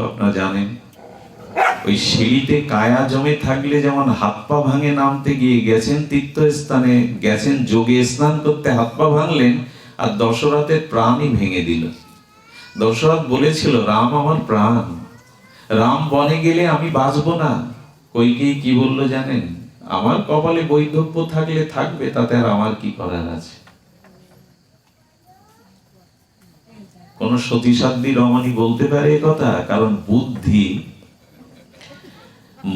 আপনারা জানেন, ওই সিঁড়িতে কায়া জমে থাকলে যেমন হাত পা ভাঙে, নামতে গিয়ে গেছেন তীর্থস্থানে, গেছেন যোগে স্নান করতে, হাত পা ভাঙলেন, আর দশরথের প্রাণই ভেঙে দিল। দশরথ বলেছিল, রাম আমার প্রাণ, রাম বনে গেলে আমি বাঁচবো না। কইকেয়ী কি বললো জানেন? আমার কপালে বৈধব্য থাকলে থাকবে, তাতে আর আমার কি করার আছে? কোন সতীসাধ্বী রমণী বলতে পারে এ কথা? কারণ বুদ্ধি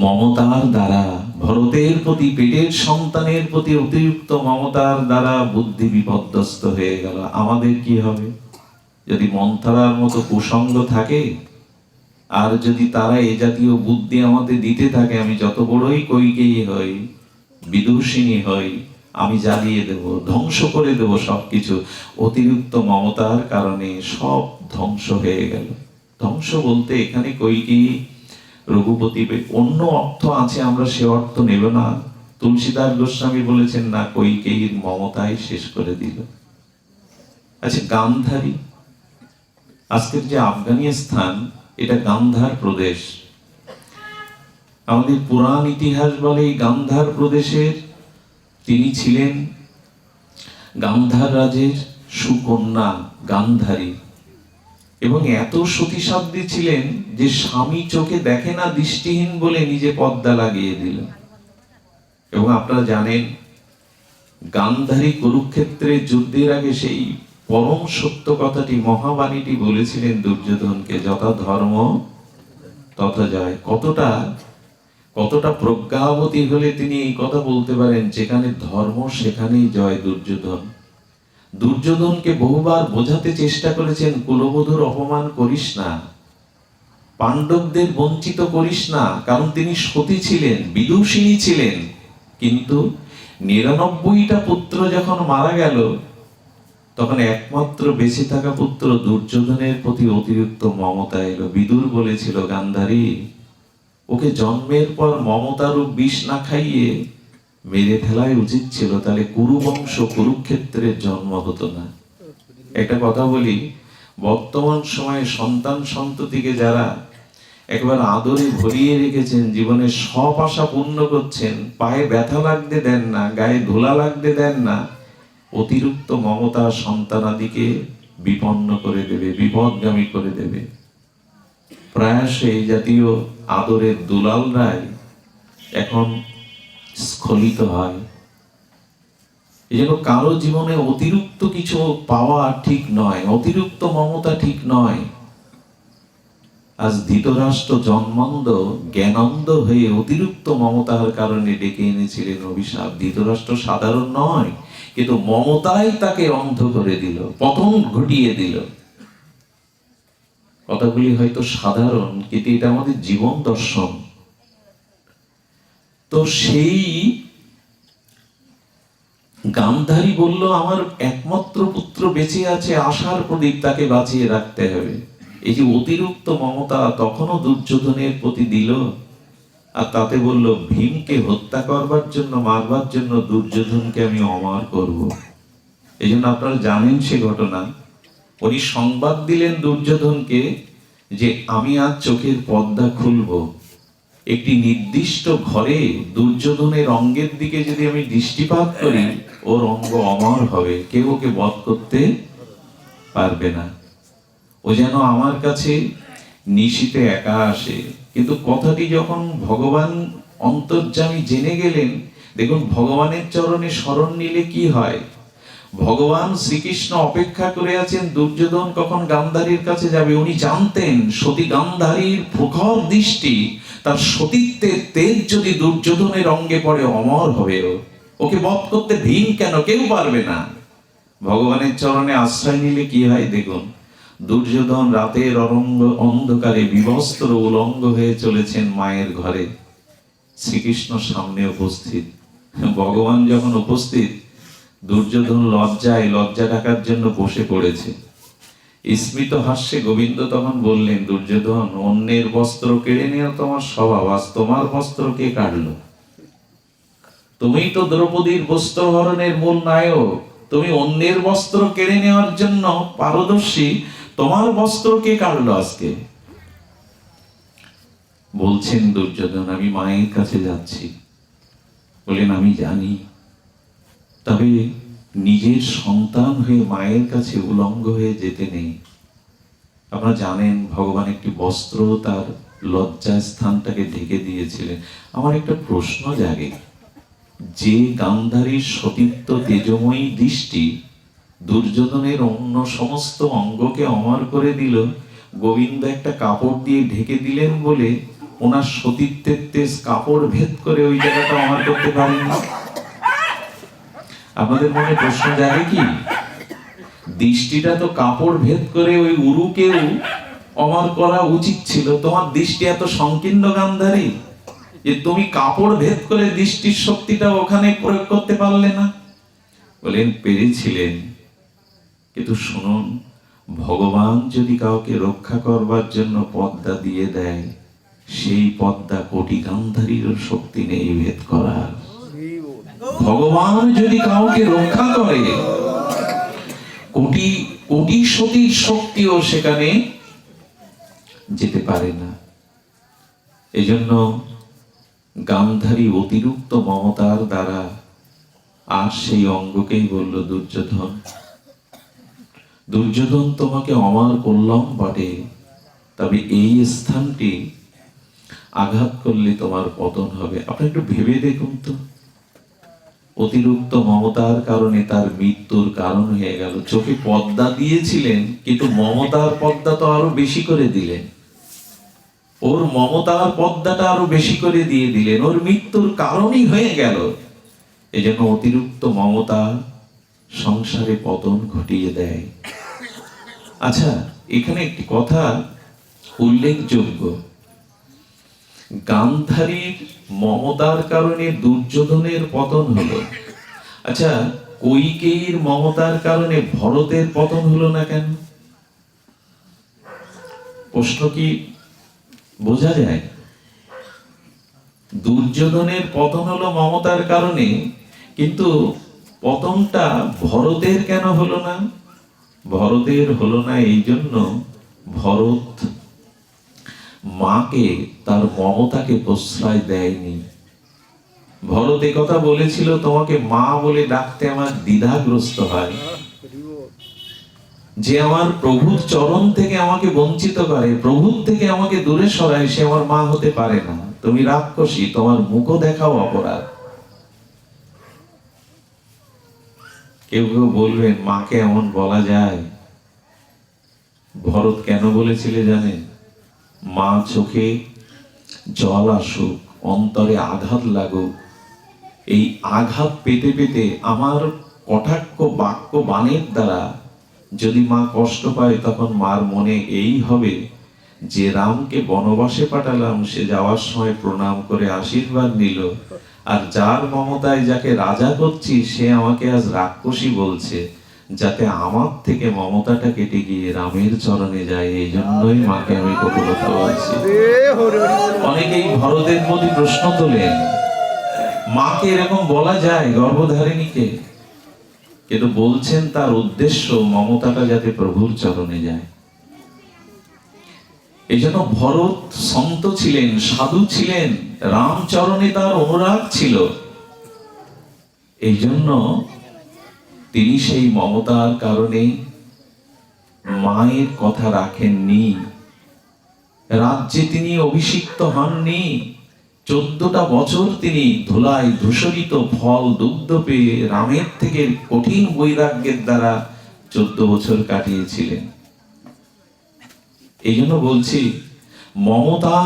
মমতার দ্বারা, ভরতের প্রতি, পেটের সন্তানের প্রতি অতিরিক্ত মমতার দ্বারা বুদ্ধি বিপর্যস্ত হয়ে গেল। আমাদের কি হবে যদি মন্থরার মতো কুসঙ্গ থাকে, আর যদি তারা এ জাতীয় বুদ্ধি আমাদের দিতে থাকে? আমি যত বড়ই কইকেয়ী হই, বিদুষিনী হই, আমি জ্বালিয়ে দেব, ধ্বংস করে দেব সবকিছু। অতিরিক্ত মমতার কারণে সব ধ্বংস হয়ে গেল। ধ্বংস বলতে এখানে কইকেয়ী, রঘুপতি, অন্য অর্থ আছে, আমরা সে অর্থ নেব না। তুলসীদাস গোস্বামী বলেছেন, না, কইকেয়ীর মমতাই শেষ করে দিল। আচ্ছা, গান্ধারী, আজকের যে আফগানিস্তান, এটা গান্ধার প্রদেশ। আমাদের পুরাণ ইতিহাস বলে এই গান্ধার প্রদেশের তিনি ছিলেন গান্ধার রাজের সুকন্যা গান্ধারী, এবং এত সতীসাধ্বী ছিলেন যে স্বামী চোখে দেখে না, দৃষ্টিহীন বলে নিজে পর্দা লাগিয়ে দিল। এবং আপনারা জানেন, গান্ধারী কুরুক্ষেত্রের যুদ্ধের আগে সেই পরম সত্য কথাটি, মহাবাণীটি বলেছিলেন দুর্যোধনকে, যথা ধর্ম তথা জয়। কতটা প্রজ্ঞাবতী হলে তিনি এই কথা বলতে পারেন, যেখানে ধর্ম সেখানেই জয়। দুর্যোধনকে বহুবার বোঝাতে চেষ্টা করেছেন, কুলবধূর অপমান করিস না, পাণ্ডবদের বঞ্চিত করিস না, কারণ তিনি সতী ছিলেন, বিদুষিনী ছিলেন। কিন্তু ৯৯টা পুত্র যখন মারা গেল, তখন একমাত্র বেঁচে থাকা পুত্র দুর্যোধনের প্রতি অতিরিক্ত মমতা এলো। বিদুর বলেছিল, গান্ধারী, ওকে জন্মের পর মমতারূপ বিষ না খাইয়ে মেরে ফেলাই উচিত ছিল, তাহলে কুরু বংশ কুরুক্ষেত্রের জন্ম হতো না। একটা কথা বলি, বর্তমান সময়ে সন্তান সন্ততিকে যারা একবার আদরে ভরিয়ে রেখেছেন, জীবনের সব আশা পূর্ণ করছেন, পায়ে ব্যথা লাগতে দেন না, গায়ে ধুলা লাগতে দেন না, অতিরিক্ত মমতা সন্তানাদিকে বিপন্ন করে দেবে, বিপদগামী করে দেবে। প্রায়শ এই জাতীয় আদরের দুলালরাই এখন স্খলিত হয়। এই জন্য কারো জীবনে অতিরিক্ত কিছু পাওয়া ঠিক নয়, অতিরিক্ত মমতা ঠিক নয়। আজ ধৃতরাষ্ট্র জন্মান্ধ জ্ঞানান্ধ হয়ে অতিরিক্ত মমতার কারণে ডেকে এনেছিলেন অভিশাপ। ধৃতরাষ্ট্র সাধারণ নয়, কিন্তু মমতাই তাকে অন্ধ করে দিল, পতন ঘটিয়ে দিল। কথাগুলি হয়তো সাধারণ, কিন্তু এটা আমাদের জীবন দর্শন। তো সেই গান্ধারী বলল, আমার একমাত্র পুত্র বেঁচে আছে, আশার প্রদীপ, তাকে বাঁচিয়ে রাখতে হবে। এই যে অতিরিক্ত মমতা তখনও দুর্যোধনের প্রতি দিল, আর তাতে বলল ভীমকে হত্যা করবার জন্য, মারবার জন্য দুর্যোধনকে আমি অমর করব। এই জন্য আপনারা জানেন সে ঘটনা। উনি সংবাদ দিলেন দুর্যোধনকে যে আমি আজ চোখের পর্দা খুলব, একটি নির্দিষ্ট ঘরে দুর্যোধনের অঙ্গের দিকে যদি আমি দৃষ্টিপাত করি, ওর অঙ্গ অমর হবে, কেউ ওকে বধ করতে পারবে না। ও যেন আমার কাছে নিশীতে একা আসে। কিন্তু কথাটি যখন ভগবান অন্তর্যামী জেনে গেলেন, দেখুন ভগবানের চরণে শরণ নিলে কি হয়। ভগবান শ্রীকৃষ্ণ অপেক্ষা করে আছেন দুর্যোধন কখন গান্ধারীর কাছে যাবে। উনি জানতেন সতী গান্ধারীর প্রখর দৃষ্টি, তার সতীত্বের তেজ যদি দুর্যোধনের অঙ্গে পড়ে, অমর হবে ও। ওকে বধ করতে ভীম কেন, কেউ পারবে না। ভগবানের চরণে আশ্রয় নিলে কি হয় দেখুন। দুর্যোধন রাতের অন্ধকারে বিবস্ত্র উলঙ্গ হয়ে চলেছেন মায়ের ঘরে, শ্রীকৃষ্ণ সামনে উপস্থিত। ভগবান যখন উপস্থিত, দুর্যোধন লজ্জা ঢাকার জন্য বসে পড়েছে। স্মিত হাস্যে গোবিন্দ তখন বললেন, দুর্যোধন, অন্যের বস্ত্র কেড়ে নেওয়া তোমার স্বভাব, আজ তোমার বস্ত্র কে কাটলো? তুমি তো দ্রৌপদীর বস্ত্র হরণের মূল নায়ক, তুমি অন্যের বস্ত্র কেড়ে নেওয়ার জন্য পারদর্শী, তোমার বস্ত্র কে কাটলো আজকে? বলছেন দুর্যোধন, আমি মায়ের কাছে যাচ্ছি। বলেন, আমি জানি, তবে নিজের সন্তান হয়ে মায়ের কাছে উলঙ্গ হয়ে যেতে নেই। আপনারা জানেন ভগবান একটি বস্ত্র তার লজ্জা স্থানটাকে ঢেকে দিয়েছিলেন। আমার একটা প্রশ্ন জাগে, যে গান্ধারীর সতীত্ব তেজময়ী দৃষ্টি দুর্যোধনের অন্য সমস্ত অঙ্গকে অমর করে দিল, গোবিন্দ একটা কাপড় দিয়ে ঢেকে দিলেন বলে ওনার সতীত্বের তেজ কাপড় ভেদ করে ওই জায়গাটা অমর করতে পারেনি। আপনাদের মনে প্রশ্ন জাগে কি, দৃষ্টিটা তো কাপড় ভেদ করে ওই উরুকেও অমর করা উচিত ছিল। তোমার দৃষ্টি এত সংকীর্ণ গান্ধারী যে তুমি কাপড় ভেদ করে দৃষ্টির শক্তিটা ওখানে প্রয়োগ করতে পারলে না। বলেন, পেরেছিলেন, কিন্তু শুনুন, ভগবান যদি কাউকে রক্ষা করবার জন্য পদ্মা দিয়ে দেয়, সেই পদ্মা কোটি গান্ধারীর শক্তি নেই ভেদ করার। ভগবান যদি কাউকে রক্ষা করে, কোটি কোটি সতীর শক্তিও সেখানে যেতে পারে না। এজন্য গান্ধারী অতিরিক্ত মমতার দ্বারা আর সেই অঙ্গকেই বলল, দুর্যোধন, দুর্যোধন, তোমাকে অমর করলাম বটে, তবে এই স্থানটি আঘাত করলে তোমার পতন হবে। আপনি একটু ভেবে দেখুন তো, অতিরিক্ত মমতার কারণে তার মৃত্যুর কারণ হয়ে গেল। চোখে পর্দা দিয়েছিলেন, কিন্তু মমতার পর্দা তো আরো বেশি করে দিলেন। ওর মমতার পর্দাটা আরো বেশি করে দিয়ে দিলেন, ওর মৃত্যুর কারণই হয়ে গেল। এজন্য অতিরিক্ত মমতা সংসারে পতন ঘটিয়ে দেয়। আচ্ছা, এখানে একটি কথা উল্লেখযোগ্য, গান্ধারীর মমতার কারণে দুর্যোধনের পতন হলো। আচ্ছা, কৈকেয়ীর মমতার কারণে ভরতের পতন হলো না কেন? প্রশ্ন কি বোঝা যায়? দুর্যোধনের পতন হলো মমতার কারণে, কিন্তু পতনটা ভরতের কেন হলো না? ভরতের হলো না এই জন্য, ভরত মাকে তার মমতাকে প্রশ্রয় দেয়নি। ভরত কথা বলেছিল, তোমাকে মা বলে ডাকতে আমার দ্বিধাগ্রস্ত হয়। যে আমার প্রভুর চরণ থেকে আমাকে বঞ্চিত করে, প্রভুর থেকে আমাকে দূরে সরায়, সে আমার মা হতে পারে না। তুমি রাক্ষসী, তোমার মুখ দেখাও অপরাধ। কেউ কেউ বলবেন মাকে এমন বলা যায়? ভরত কেন বলেছিলে জানেন? মা চোখে জল আসুক, অন্তরে আঘাত লাগুক, এই আঘাত পেতে পেতে আমার কটাক্ষ বাক্য বাণের দ্বারা যদি মা কষ্ট পায়, তখন মার মনে এই হবে যে রামকে বনবাসে পাঠালাম, সে যাওয়ার সময় প্রণাম করে আশীর্বাদ নিল, আর যার মমতায় যাকে রাজা করছি সে আমাকে আজ রাক্ষসী বলছে। যাতে আমার থেকে মমতাটা কেটে গিয়ে রামের চরণে যায়, এই জন্যই মাকে আমি কত কথা বলছি। অনেকেই ভরতের প্রতি প্রশ্ন তোলেন, মাকে এরকম বলা যায় গর্ভধারিণীকে? কিন্তু বলছেন তার উদ্দেশ্য মমতাটা যাতে প্রভুর চরণে যায়। এই জন্য ভরত সন্ত ছিলেন, সাধু ছিলেন, রামচরণে তার অনুরাগ ছিল। এই জন্য তিনি সেই মমতার কারণে মায়ের কথা রাখেননি। রাজ্যে তিনি অভিষিক্ত হননি। 14টা বছর তিনি ধুলায় ধূসরিত ফল দুগ্ধ পেয়ে রামের থেকে কঠিন বৈরাগ্যের দ্বারা 14 বছর কাটিয়েছিলেন। এই জন্য বলছি, মমতা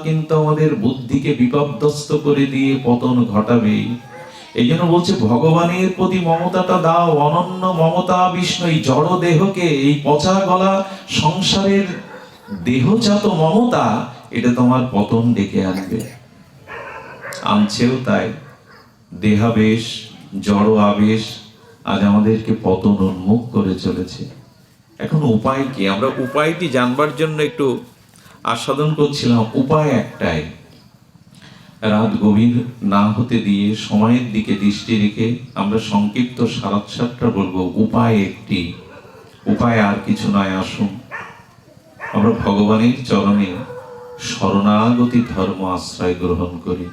কিন্তু আমাদের বুদ্ধিকে বিপর্যস্ত করে দিয়ে পতন ঘটাবে। এই জন্য বলছে ভগবানের প্রতি মমতাটা দাও, অনন্য মমতা বিষ্ণু। এই জড় দেহকে, এই পচা গলা সংসারের দেহজাত মমতা, এটা তোমার পতন ডেকে আনবে। আনছেও তাই। দেহাবেশ, জড় আবেশ আজ আমাদেরকে পতন উন্মুখ করে চলেছে। এখন উপায় কি? আমরা উপায়টি জানবার জন্য একটু আস্বাদন করছিলাম। উপায় একটাই, রাত গভীর না হতে দিয়ে সময়ের দিকে দৃষ্টি রেখে আমরা সংক্ষিপ্ত সারাংশটা বলবো। উপায় একটি, উপায় আর কিছু নয়। আসুন আমরা ভগবানের চরণে শরণাগতি ধর্ম আশ্রয় গ্রহণ করি।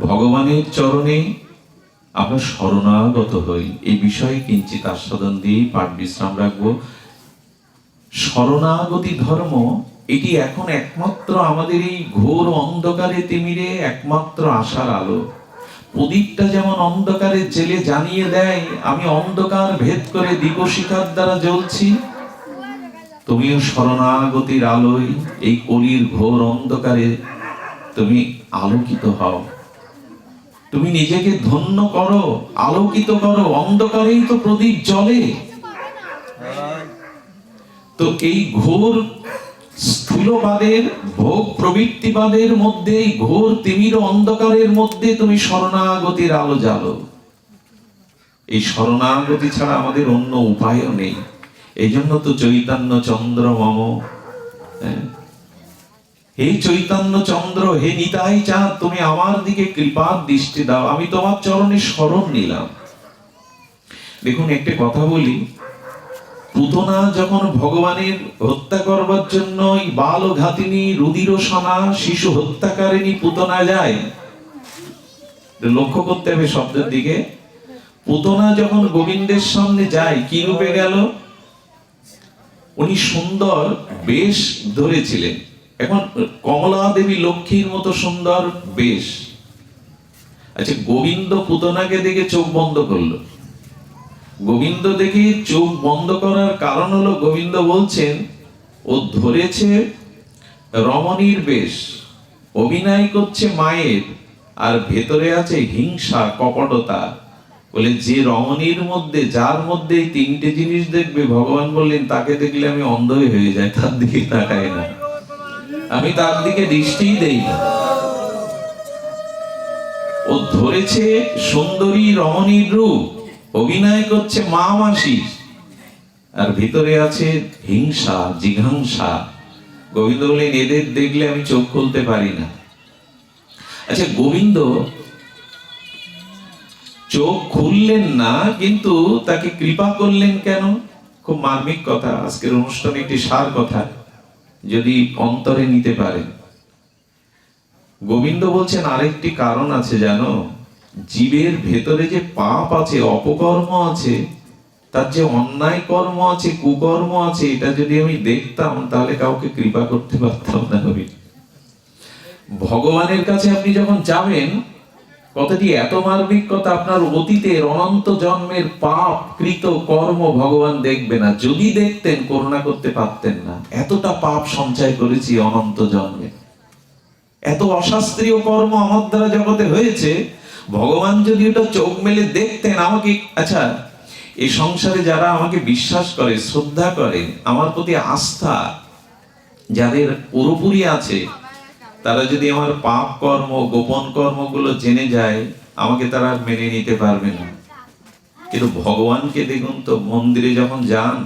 ভগবানের চরণে আমরা শরণাগত হই। এই বিষয়ে কিঞ্চিত আস্বাদন দিয়ে পাঠ বিশ্রাম রাখবো। শরণাগতি ধর্ম, এটি এখন একমাত্র আমাদের এই ঘোর অন্ধকারে তিমিরে একমাত্র আশার আলো। প্রদীপটা যেমন অন্ধকারে জেলে জানিয়ে দেয় আমি অন্ধকার ভেদ করে দীপশিখার দ্বারা জ্বলছি, তুমিও শরণাগতির আলোয় এই কলির ঘোর অন্ধকারে তুমি আলোকিত হও। তুমি নিজেকে ধন্য করো, আলোকিত করো। অন্ধকারেই তো প্রদীপ জ্বলে। তো এই ঘোর স্থূলবাদের, ভোগ প্রবৃত্তিবাদের মধ্যে, এই ঘোর তিমির অন্ধকারের মধ্যে তুমি শরণাগতির আলো জ্বালো। এই শরণাগতি ছাড়া আমাদের অন্য উপায়ও নেই। এই জন্য তো চৈতন্য চন্দ্র মম, হে চৈতন্য চন্দ্র, হে নিতাই চাঁদ, তুমি আমার দিকে কৃপার দৃষ্টি দাও, আমি তোমার চরণে শরণ নিলাম। দেখুন একটা কথা বলি, পুতনা যখন ভগবানের হত্যা করবার জন্য বাল ঘাতিনী রুদির সানা শিশু হত্যাকারিণী পুতনা যায়, লক্ষ্য করতে হবে শব্দের দিকে। পুতনা যখন গোবিন্দের সামনে যায়, কি রূপে গেল? উনি সুন্দর বেশ ধরেছিলেন। এখন কমলা দেবী লক্ষ্মীর মতো সুন্দর বেশ। আচ্ছা, গোবিন্দ পুতনাকে দেখে চোখ বন্ধ করলো। গোবিন্দ দেখে চোখ বন্ধ করার কারণ হলো, গোবিন্দ বলছেন ও ধরেছে রমণীর বেশ, অভিনয় করছে মায়ের, আর ভেতরে আছে হিংসা, কপটতা। বলে যে রমণীর মধ্যে, যার মধ্যে এই 3টে জিনিস দেখবে, ভগবান বললেন তাকে দেখলে আমি অন্ধ হয়ে যাই, তার দিকে তাকাই না, আমি তার দিকে দৃষ্টিই দেই না। ও ধরেছে সুন্দরী রমণীর রূপ, অভিনয় করছে মা মাসি, আর ভিতরে আছে হিংসা, জিঘাংসা। গোবিন্দ বললেন এদের দেখলে আমি চোখ খুলতে পারি না। আচ্ছা, গোবিন্দ চোখ খুললেন না, কিন্তু তাকে কৃপা করলেন কেন? খুব মার্মিক কথা, আজকের অনুষ্ঠানে একটি সার কথা যদি অন্তরে নিতে পারেন। গোবিন্দ বলছেন আরেকটি কারণ আছে জানো, জীবের ভেতরে যে পাপ আছে, অপকর্ম আছে, তার যে অন্যায় কর্ম আছে, কুকর্ম আছে, এটা যদি আমি দেখতাম তাহলে কাউকে কৃপা করতে পারতাম না। ভগবানের কাছে আপনি যখন যাবেন, কথাটি এত মার্মিক কথা, আপনার অতীতের অনন্ত জন্মের পাপ কৃত কর্ম ভগবান দেখবে না। যদি দেখতেন করুণা করতে পারতেন না। এতটা পাপ সঞ্চয় করেছি অনন্ত জন্মে, এত অশাস্ত্রীয় কর্ম আমার দ্বারা জগতে হয়েছে, ভগবান যদি ওটা চোখ মেলে দেখতেন আমাকে। আচ্ছা, এই সংসারে যারা আমাকে বিশ্বাস করে, শ্রদ্ধা করে, আমার প্রতি আস্থা যাদের পুরোপুরি আছে, তারা যদি আমার পাপ কর্ম, গোপন কর্মগুলো জেনে যায়, আমাকে তারা আর মেনে নিতে পারবে না। কিন্তু ভগবানকে দেখুন তো, মন্দিরে যখন যান,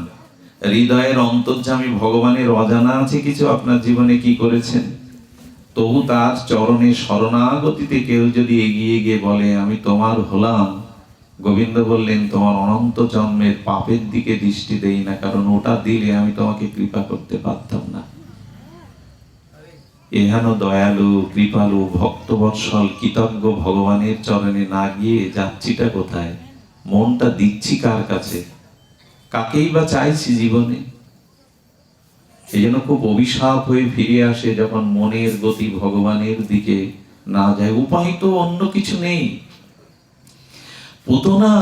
হৃদয়ের অন্তর্যামী ভগবানের অজানা আছে কিছু আপনার জীবনে কি করেছেন, তবু তার চরণে শরণাগতিতে কেউ যদি এগিয়ে গিয়ে বলে আমি তোমার হলাম, গোবিন্দ বললেন তোমার অনন্ত জন্মের পাপের দিকে দৃষ্টি দেই না, কারণ ওটা দিলে আমি তোমাকে কৃপা করতে পারতাম না। এহেন দয়ালু, কৃপালু, ভক্তবৎসল, কৃতজ্ঞ ভগবানের চরণে না গিয়ে যাচ্ছিটা কোথায়? মনটা দিচ্ছি কার কাছে? কাকেই বা চাইছি জীবনে? এই জন্য খুব অভিশাপ হয়ে ফিরে আসে যখন মনের গতি ভগবানের দিকে না যায়। উপায় তো অন্য কিছু নেই। পুতনা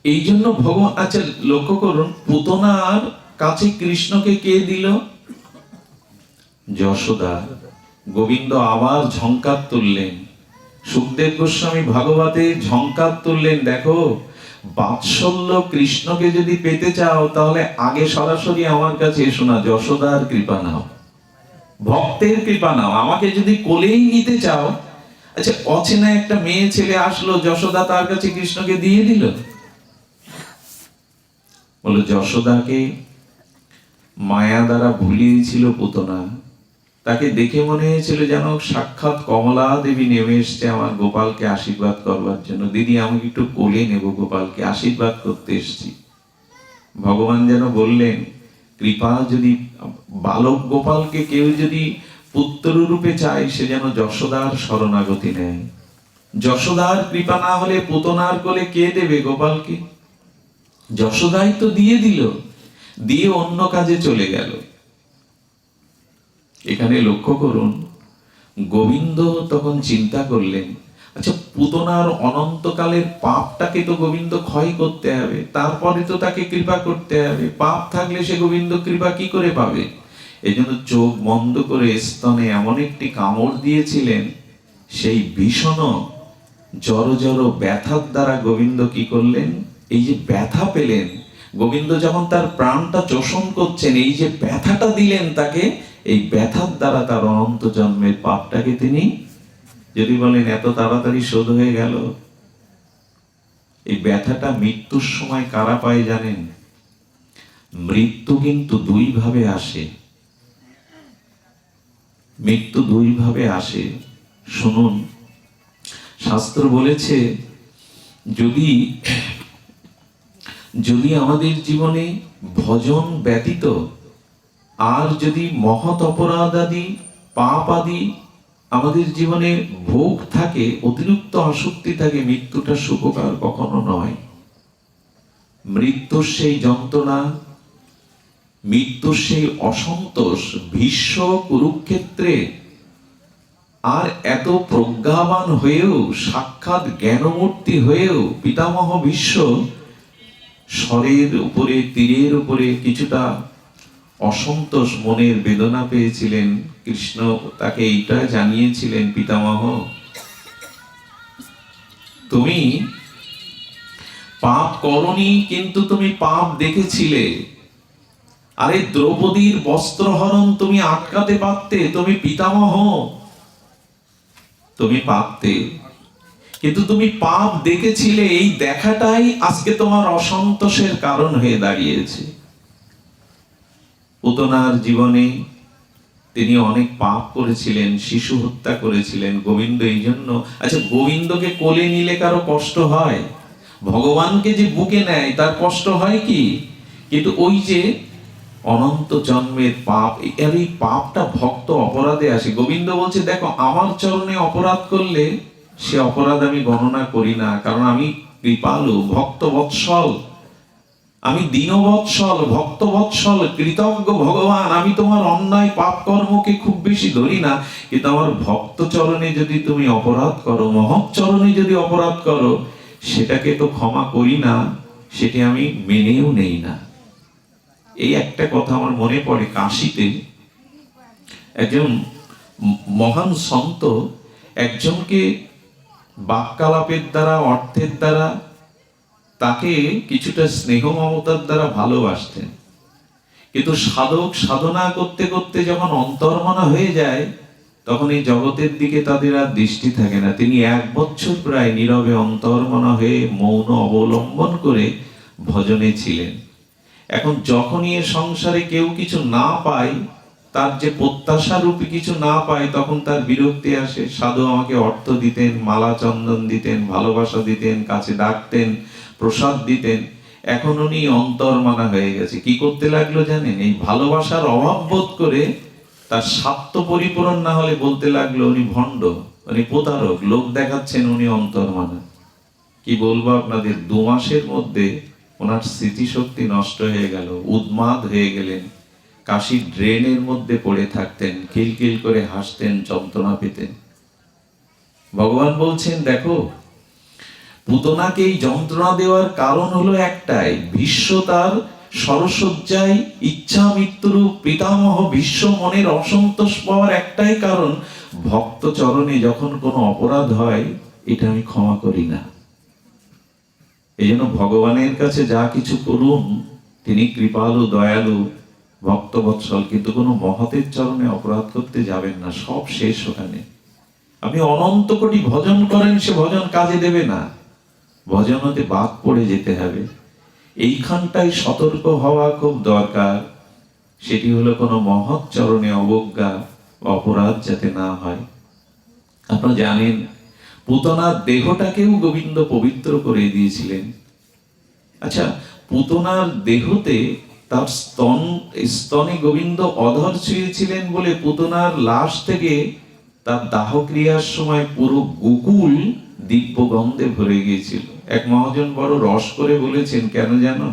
এই জন্য ভগবান, আচ্ছা লক্ষ্য করুন, পুতনার কাছে কৃষ্ণকে কে দিল? যশোদা। গোবিন্দ আবার ঝংকার তুললেন। সুখদেব গোস্বামী ভাগবতে ঝংকার তুললেন, দেখো বাৎসল্য কৃষ্ণকে যদি পেতে চাও তাহলে আগে সরাসরি আমার কাছে এসো না, যশোদার কৃপা নাও, ভক্তের কৃপা নাও। আমাকে যদি কোলেই নিতে চাও, আচ্ছা অচেনা একটা মেয়ে ছেলে আসলো, যশোদা তার কাছে কৃষ্ণকে দিয়ে দিল। বলো যশোদাকে মায়া দ্বারা ভুলিয়েছিল পুতনা। তাকে দেখে মনে হয়েছিল যেন সাক্ষাৎ কমলা দেবী নেমে এসছে আমার গোপালকে আশীর্বাদ করবার জন্য। দিদি আমাকে একটু কোলে নেব, গোপালকে আশীর্বাদ করতে এসছি। ভগবান যেন বললেন, কৃপা যদি বালক গোপালকে কেউ যদি পুত্র রূপে চায়, সে যেন যশোদার শরণাগতি নেয়। যশোদার কৃপা না হলে পুতনার কোলে কে দেবে গোপালকে? যশোদাই তো দিয়ে দিল, দিয়ে অন্য কাজে চলে গেল। এখানে লক্ষ্য করুন, গোবিন্দ তখন চিন্তা করলেন, আচ্ছা পুতনার অনন্তকালের পাপটাকে তো গোবিন্দ ক্ষয় করতে হবে, তারপরে তো তাকে কৃপা করতে হবে। পাপ থাকলে সে গোবিন্দ কৃপা কি করে পাবে? এই জন্য চোখ বন্ধ করে স্তনে এমন একটি কামড় দিয়েছিলেন, সেই ভীষণ জড় জড় ব্যথার দ্বারা গোবিন্দ কি করলেন? এই যে ব্যথা পেলেন, গোবিন্দ যখন তার প্রাণটা চোষণ করছেন, এই যে ব্যথাটা দিলেন তাকে, এই ব্যথার দ্বারা তার অনন্ত জন্মের পাপটাকে তিনি, যদি বলেন এত তাড়াতাড়ি শোধ হয়ে গেল, এই ব্যথাটা মৃত্যুর সময় কারা পায় জানেন? মৃত্যু কিন্তু দুই ভাবে আসে। মৃত্যু দুই ভাবে আসে, শুনুন। শাস্ত্র বলেছে, যদি যদি আমাদের জীবনে ভজন ব্যতীত আর যদি মহৎ অপরাধ আদি, পাপ আদি আমাদের জীবনে ভোগ থাকে, অতিরিক্ত আসক্তি থাকে, মৃত্যুটা সুখকর কখনো নয়। মৃত্যুর সেই যন্ত্রণা, মৃত্যুর সেই অসন্তোষ, ভীষ্ম কুরুক্ষেত্রে আর এত প্রজ্ঞাবান হয়েও, সাক্ষাৎ জ্ঞানমূর্তি হয়েও পিতামহ ভীষ্ম স্বরের উপরে, তীরের উপরে কিছুটা অসন্তোষ, মনের বেদনা পেয়েছিলেন। কৃষ্ণ তাকে এইটা জানিয়েছিলেন, পিতামহ তুমি পাপ করনি, কিন্তু তুমি পাপ দেখেছিলে। আরে দ্রৌপদীর বস্ত্রহরণ তুমি আটকাতে পারতে, তুমি পিতামহ, তুমি পারতে, কিন্তু তুমি পাপ দেখেছিলে। এই দেখাটাই আজকে তোমার অসন্তোষের কারণ হয়ে দাঁড়িয়েছে। পুতনার জীবনে তিনি অনেক পাপ করেছিলেন, শিশু হত্যা করেছিলেন। গোবিন্দ এই জন্য, আচ্ছা গোবিন্দকে কোলে নিলে কারো কষ্ট হয়? ভগবানকে যে বুকে নেয় তার কষ্ট হয় কি? কিন্তু ওই যে অনন্ত জন্মের পাপ, এই পাপটা ভক্ত অপরাধে আসে। গোবিন্দ বলছে দেখো, আমার চরণে অপরাধ করলে সে অপরাধ আমি গণনা করি না, কারণ আমি কৃপালু, ভক্ত বৎসল, আমি দীনবৎসল, ভক্ত বৎসল, কৃতজ্ঞ ভগবান। আমি তোমার অন্যায় পাপ কর্মকে খুব বেশি ধরি না, কিন্তু আমার ভক্ত চরণে যদি তুমি অপরাধ করো, মহৎ চরণে যদি অপরাধ করো, সেটাকে তো ক্ষমা করি না, সেটি আমি মেনেও নেই না। এই একটা কথা আমার মনে পড়ে, কাশীতে একজন মহান সন্ত একজনকে বাক্যালাপের দ্বারা, অর্থের দ্বারা, তাকে কিছুটা স্নেহ মমতার দ্বারা ভালোবাসতেন। কিন্তু সাধক সাধনা করতে করতে যখন অন্তর্মনা হয়ে যায়, তখন এই জগতের দিকে তাদের আর দৃষ্টি থাকে না। তিনি 1 বছর প্রায় নীরবে অন্তর্মনা হয়ে মৌন অবলম্বন করে ভজনে ছিলেন। এখন যখনই এ সংসারে কেউ কিছু না পায়, তার যে প্রত্যাশা রূপী কিছু না পায়, তখন তার বিরক্তি আসে। সাধু আমাকে অর্থ দিতেন, মালা চন্দন দিতেন, ভালোবাসা দিতেন, কাছে ডাকতেন, প্রসাদ দিতেন। এখন উনি অন্তর্মানা হয়ে গেছে। কি করতে লাগলো জানেন? এই ভালোবাসার অভাব বোধ করে তার স্বার্থ পরিপূরণ না হলে বলতে লাগলো উনি ভণ্ড, উনি প্রতারক, লোক দেখাচ্ছেন উনি অন্তর্মানা। কি বলবো আপনাদের, 2 মাসের মধ্যে ওনার স্মৃতিশক্তি নষ্ট হয়ে গেল, উন্মাদ হয়ে গেলেন। কাশীর ড্রেনের মধ্যে পড়ে থাকতেন, কিলকিল করে হাসতেন, যন্ত্রণা পেতেন। ভগবান বলছেন দেখো, পুতনাকে এই যন্ত্রণা দেওয়ার কারণ হলো একটাই, ভীষ্ম তার সরসজ্জায় ইচ্ছা মৃত্যুরূপ পিতামহ ভীষ্ম মনের অসন্তোষ পাওয়ার একটাই কারণ, ভক্ত চরণে যখন কোনো অপরাধ হয়, এটা আমি ক্ষমা করি না। এই জন্য ভগবানের কাছে যা কিছু করুন, তিনি কৃপালু, দয়ালু, ভক্তবৎসল, কিন্তু কোনো মহতের চরণে অপরাধ করতে যাবেন না। সব শেষ ওখানে। আপনি অনন্ত কোটি ভজন করেন, সে ভজন কাজে দেবে না, ভজন হতে বাদ পড়ে যেতে হবে। এইখানটাই সতর্ক হওয়া খুব দরকার। সেটি হলো কোনো মহৎ চরণে অবজ্ঞা, অপরাধ যাতে না হয়। আপনারা জানেন, পুতনার দেহটাকেও গোবিন্দ পবিত্র করে দিয়েছিলেন। আচ্ছা, পুতনার দেহতে তার স্তনে গোবিন্দ অধর ছুঁয়েছিলেন বলে পুতনার লাশ থেকে তার দাহ ক্রিয়ার সময় পুরো গোকুল দিব্য গন্ধে ভরে গিয়েছিল। এক মহাজন বড় রস করে বলেছেন, কেন জানো?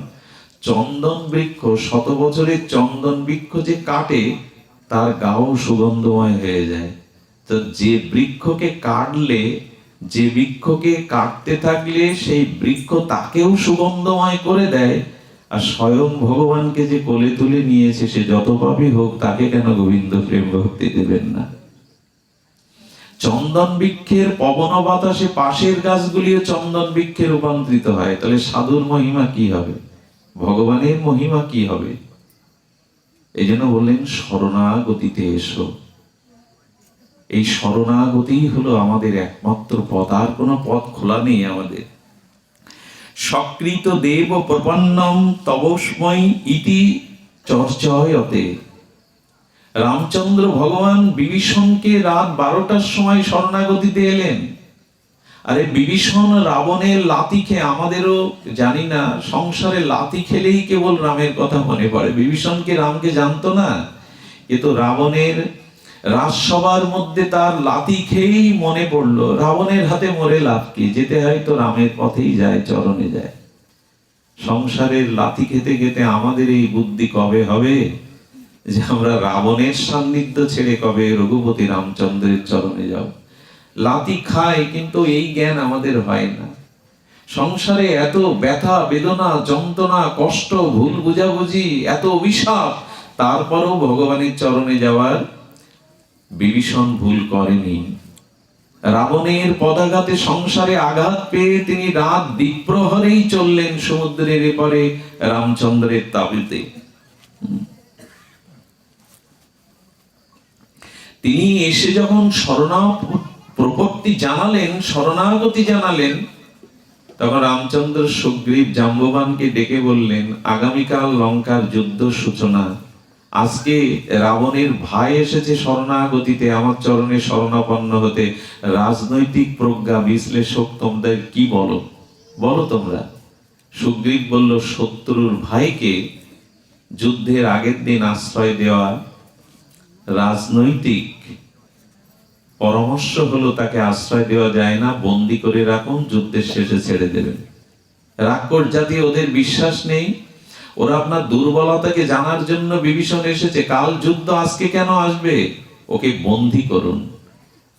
চন্দন বৃক্ষ, 100 বছরের চন্দন বৃক্ষ যে কাটে, তার গাও সুগন্ধময় হয়ে যায়। তো যে বৃক্ষকে কাটলে, যে বৃক্ষকে কাটতে থাকলে সেই বৃক্ষ তাকেও সুগন্ধময় করে দেয়, আর স্বয়ং ভগবানকে যে কোলে তুলে নিয়েছে, সে যত পাপই হোক, তাকে কেন গোবিন্দ প্রেম ভক্তি দেবেন না? চন্দন বৃক্ষের পবন বাতাসে পাশের গাছগুলিও চন্দন বৃক্ষে রূপান্তরিত হয়। তাহলে সাধুর মহিমা কি হবে, ভগবানের মহিমা কি হবে? এই জন্য বললেন শরণাগতিতে এসো। এই শরণাগতি হলো আমাদের একমাত্র পথ, আর কোনো পথ খোলা নেই আমাদের। সকৃত দেব প্রপন্নম তবস্মৈ ইতি চর্চয়তে। রামচন্দ্র ভগবান বিভীষণকে রাত 12টার সময় শরণাগতিতে এলেন। আরে বিভীষণ রাবণের লাথি খেয়ে, আমাদেরও জানি না, সংসারে লাথি খেলেই কেবল রামের কথা মনে পড়ে। বিভীষণকে রামকে জানতো না, কিন্তু রাবণের রাজসভার মধ্যে তার লাথি খেয়েই মনে পড়লো, রাবণের হাতে মরে লাভ কি, যেতে হয় তো রামের পথেই যায়, চরণে যায়। সংসারের লাথি খেতে খেতে আমাদের এই বুদ্ধি কবে হবে যে আমরা রাবণের সান্নিধ্য ছেড়ে কবে রঘুপতি রামচন্দ্রের চরণে যাব? লাথি খায়, কিন্তু এই জ্ঞান আমাদের হয় না। সংসারে এত ব্যথা বেদনা, যন্ত্রণা, কষ্ট, ভুল বুঝাবুঝি, এত অভিশাপ, তারপরও ভগবানের চরণে যাওয়ার বিভীষণ ভুল করেনি। রাবণের পদাঘাতে সংসারে আঘাত পেয়ে তিনি রাত দ্বিপ্রহরেই চললেন সমুদ্রের এপারে রামচন্দ্রের তাবুতে। তিনি এসে যখন প্রপত্তি জানালেন, শরণাগতি জানালেন, তখন রামচন্দ্র সুগ্রীব জাম্ববানকে ডেকে বললেন, আগামীকাল লঙ্কার যুদ্ধ সূচনা, আজকে রাবণের ভাই এসেছে শরণাগতিতে আমার চরণে শরণাপন্ন হতে। রাজনৈতিক প্রজ্ঞা বিশ্লেষক তোমাদের কি বলো, বলো তোমরা। সুগ্রীব বলল, শত্রুর ভাইকে যুদ্ধের আগের দিন আশ্রয় দেওয়া রাজনৈতিক পরামর্শ হলো, তাকে আশ্রয় দেওয়া যায় না, বন্দি করে রাখুন, যুদ্ধের শেষে ছেড়ে দেবেন। রাক্ষস জাতি, ওদের বিশ্বাস নেই, ওরা আপনার দুর্বলতাকে জানার জন্য বিভীষণ এসেছে। কাল যুদ্ধ আজকে কেন আসবে, ওকে বন্দি করুন।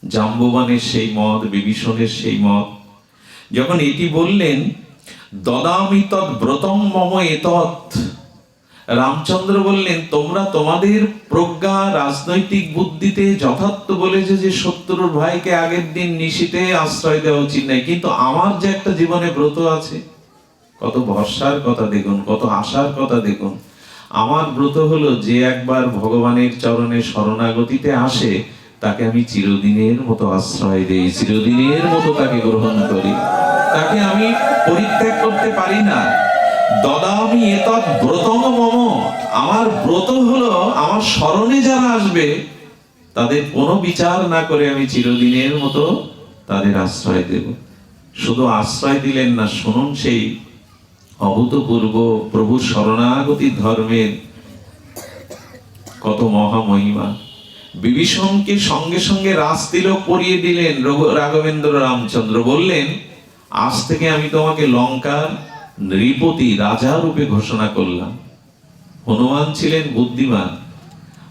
জাম্ববানের সেই মত, বিভীষণের সেই মত। যখন এটি বললেন, দদামি তৎ ব্রতং মম এতৎ, রামচন্দ্র বললেন, তোমরা তোমাদের প্রজ্ঞা রাজনৈতিক বুদ্ধিতে যথার্থ বলেছে যে শত্রুর ভাইকে আগের দিন নিশীথে আশ্রয় দেওয়া উচিত নাই, কিন্তু আমার যে একটা জীবনে ব্রত আছে, কত ভরসার কথা দেখুন, কত আশার কথা দেখুন। আমার ব্রত হলো, যে একবার ভগবানের চরণে শরণাগতিতে আসে তাকে আমি চিরদিনের মতো আশ্রয় দেই, চিরদিনের মতো তাকে গ্রহণ করি, তাকে আমি পরিত্যাগ করতে পারি না। দদামি এতৎ ব্রতং মম, আমার ব্রত হলো আমার শরণে যারা আসবে তাদের কোনো বিচার না করে আমি চিরদিনের মতো তাদের আশ্রয় দেব। শুধু আশ্রয় দিলেন না, শুনুন সেই অভূতপূর্ব প্রভু শরণাগতি ধর্মের কত মহামহিমা। বিভীষণকে সঙ্গে সঙ্গে রাজতিলক পরিয়ে দিলেন রাঘবেন্দ্র রামচন্দ্র, বললেন, আজ থেকে আমি তোমাকে লঙ্কার নৃপতি রাজা রূপে ঘোষণা করলাম। হনুমান ছিলেন বুদ্ধিমান।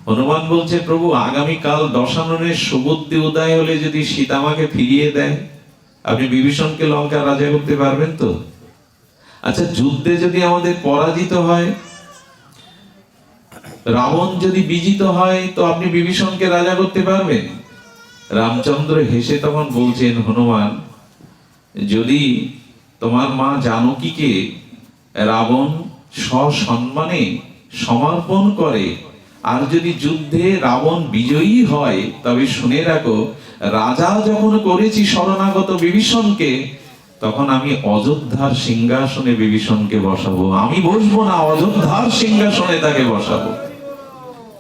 হনুমান বলছে, প্রভু আগামীকাল দশাননের সুবুদ্ধি উদয় হলে যদি সীতামাকে ফিরিয়ে দেয়, আপনি বিভীষণকে লঙ্কার রাজা করতে পারবেন তো? আচ্ছা, যুদ্ধে যদি আমাদের পরাজিত হয়, রাবণ যদি বিজিত হয়, তো আপনি বিভীষণকে রাজা করতে পারবেন? রামচন্দ্র হেসে তখন বলছেন, হনুমান, যদি তোমার মা জানকীকে রাবণ সসম্মানে সমর্পণ করে, আর যদি যুদ্ধে রাবণ বিজয়ী হয়, তবে শুনে রাখো, রাজা যখন করেছি শরণাগত বিভীষণকে, তখন আমি অযোধ্যার সিংহাসনে বিভীষণকে বসাবো। আমি বসবো না, অযোধ্যার সিংহাসনে তাকে বসাবো।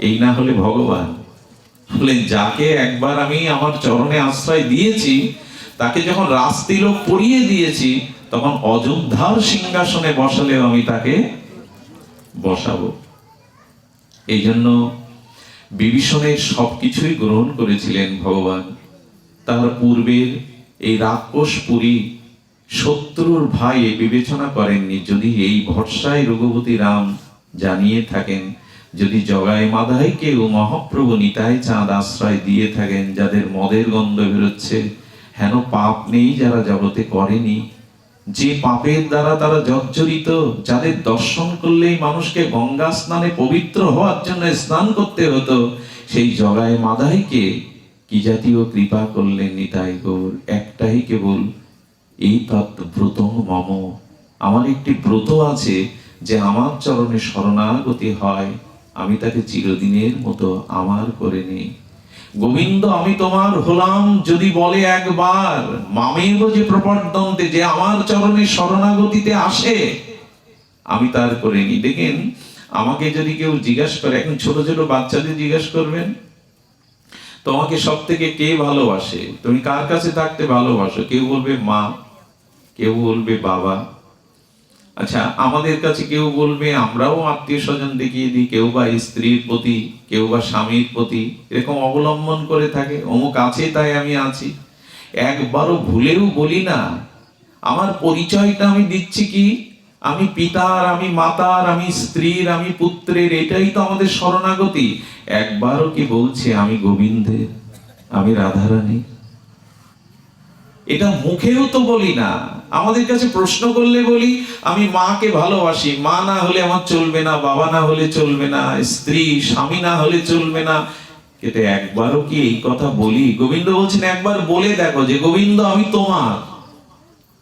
এই না হলে ভগবান বলেন, যাকে একবার আমি আমার চরণে আশ্রয় দিয়েছি, তাকে যখন রাজতিলক পরিয়ে দিয়েছি, তখন অযোধ্যার সিংহাসনে বসালেও আমি তাকে বসাবো। এই জন্য বিভীষণের সবকিছুই গ্রহণ করেছিলেন ভগবান। তার পূর্বের এই রাক্ষসপুরী শত্রুর ভাই বিবেচনা করেননি। যদি এই ভরসায় রঘুপতি রাম জানিয়ে থাকেন, যদি জগায় মাধায় কেউ মহাপ্রভু নিতাই চাঁদ আশ্রয় দিয়ে থাকেন, যাদের মদের গন্ধ বেরোচ্ছে, হেন পাপ নেই যারা জগতে করেনি, যে পাপের দ্বারা তারা জর্জরিত, যাদের দর্শন করলেই মানুষকে গঙ্গা স্নানে পবিত্র হওয়ার জন্য স্নান করতে হতো, সেই জগায় মাধাইকে কি জাতীয় কৃপা করলেন নিতাই গৌর। একটাই কেবল, এই ব্রত মম, আমার একটি ব্রত আছে, যে আমার চরণে শরণাগতি হয়, আমি তাকে চিরদিনের মতো আমার করে নেই। গোবিন্দ আমি তোমার হলাম যদি বলে একবার, মামেব যে প্রপর্দন্তে, যে আমার চরণে শরণাগতিতে আসে আমি তার করে নি। দেখেন, আমাকে যদি কেউ জিজ্ঞাসা করে, এখন ছোট ছোট বাচ্চাদের জিজ্ঞাসা করবেন, তোমাকে সব থেকে কে ভালোবাসে, তুমি কার কাছে থাকতে ভালোবাসো? কেউ বলবে মা, কেউ বলবে বাবা। আচ্ছা, আমাদের কাছে কেউ বলবে, আমরাও আত্মীয় স্বজন দেখিয়ে দিই, কেউ বা স্ত্রীর প্রতি, কেউ বা স্বামীর প্রতি, এরকম অবলম্বন করে থাকে, অমুক আছে তাই আমি আছি। একবারও ভুলেও বলি না আমার পরিচয়টা আমি দিচ্ছি কি, আমি পিতার, আমি মাতার, আমি স্ত্রীর, আমি পুত্রের, এটাই তো আমাদের শরণাগতি। একবারও কি বলছে আমি গোবিন্দের, আমি রাধারানী? এটা মুখেও তো বলি না। আমাদের কাছে প্রশ্ন করলে বলি আমি মাকে ভালোবাসি, মা না হলে আমার চলবে না, বাবা না হলে চলবে না, স্ত্রী স্বামী না হলে চলবে না। এটা একবারও কি এই কথা বলি? গোবিন্দ বলছেন, একবার বলে দেখো যে গোবিন্দ আমি তোমার,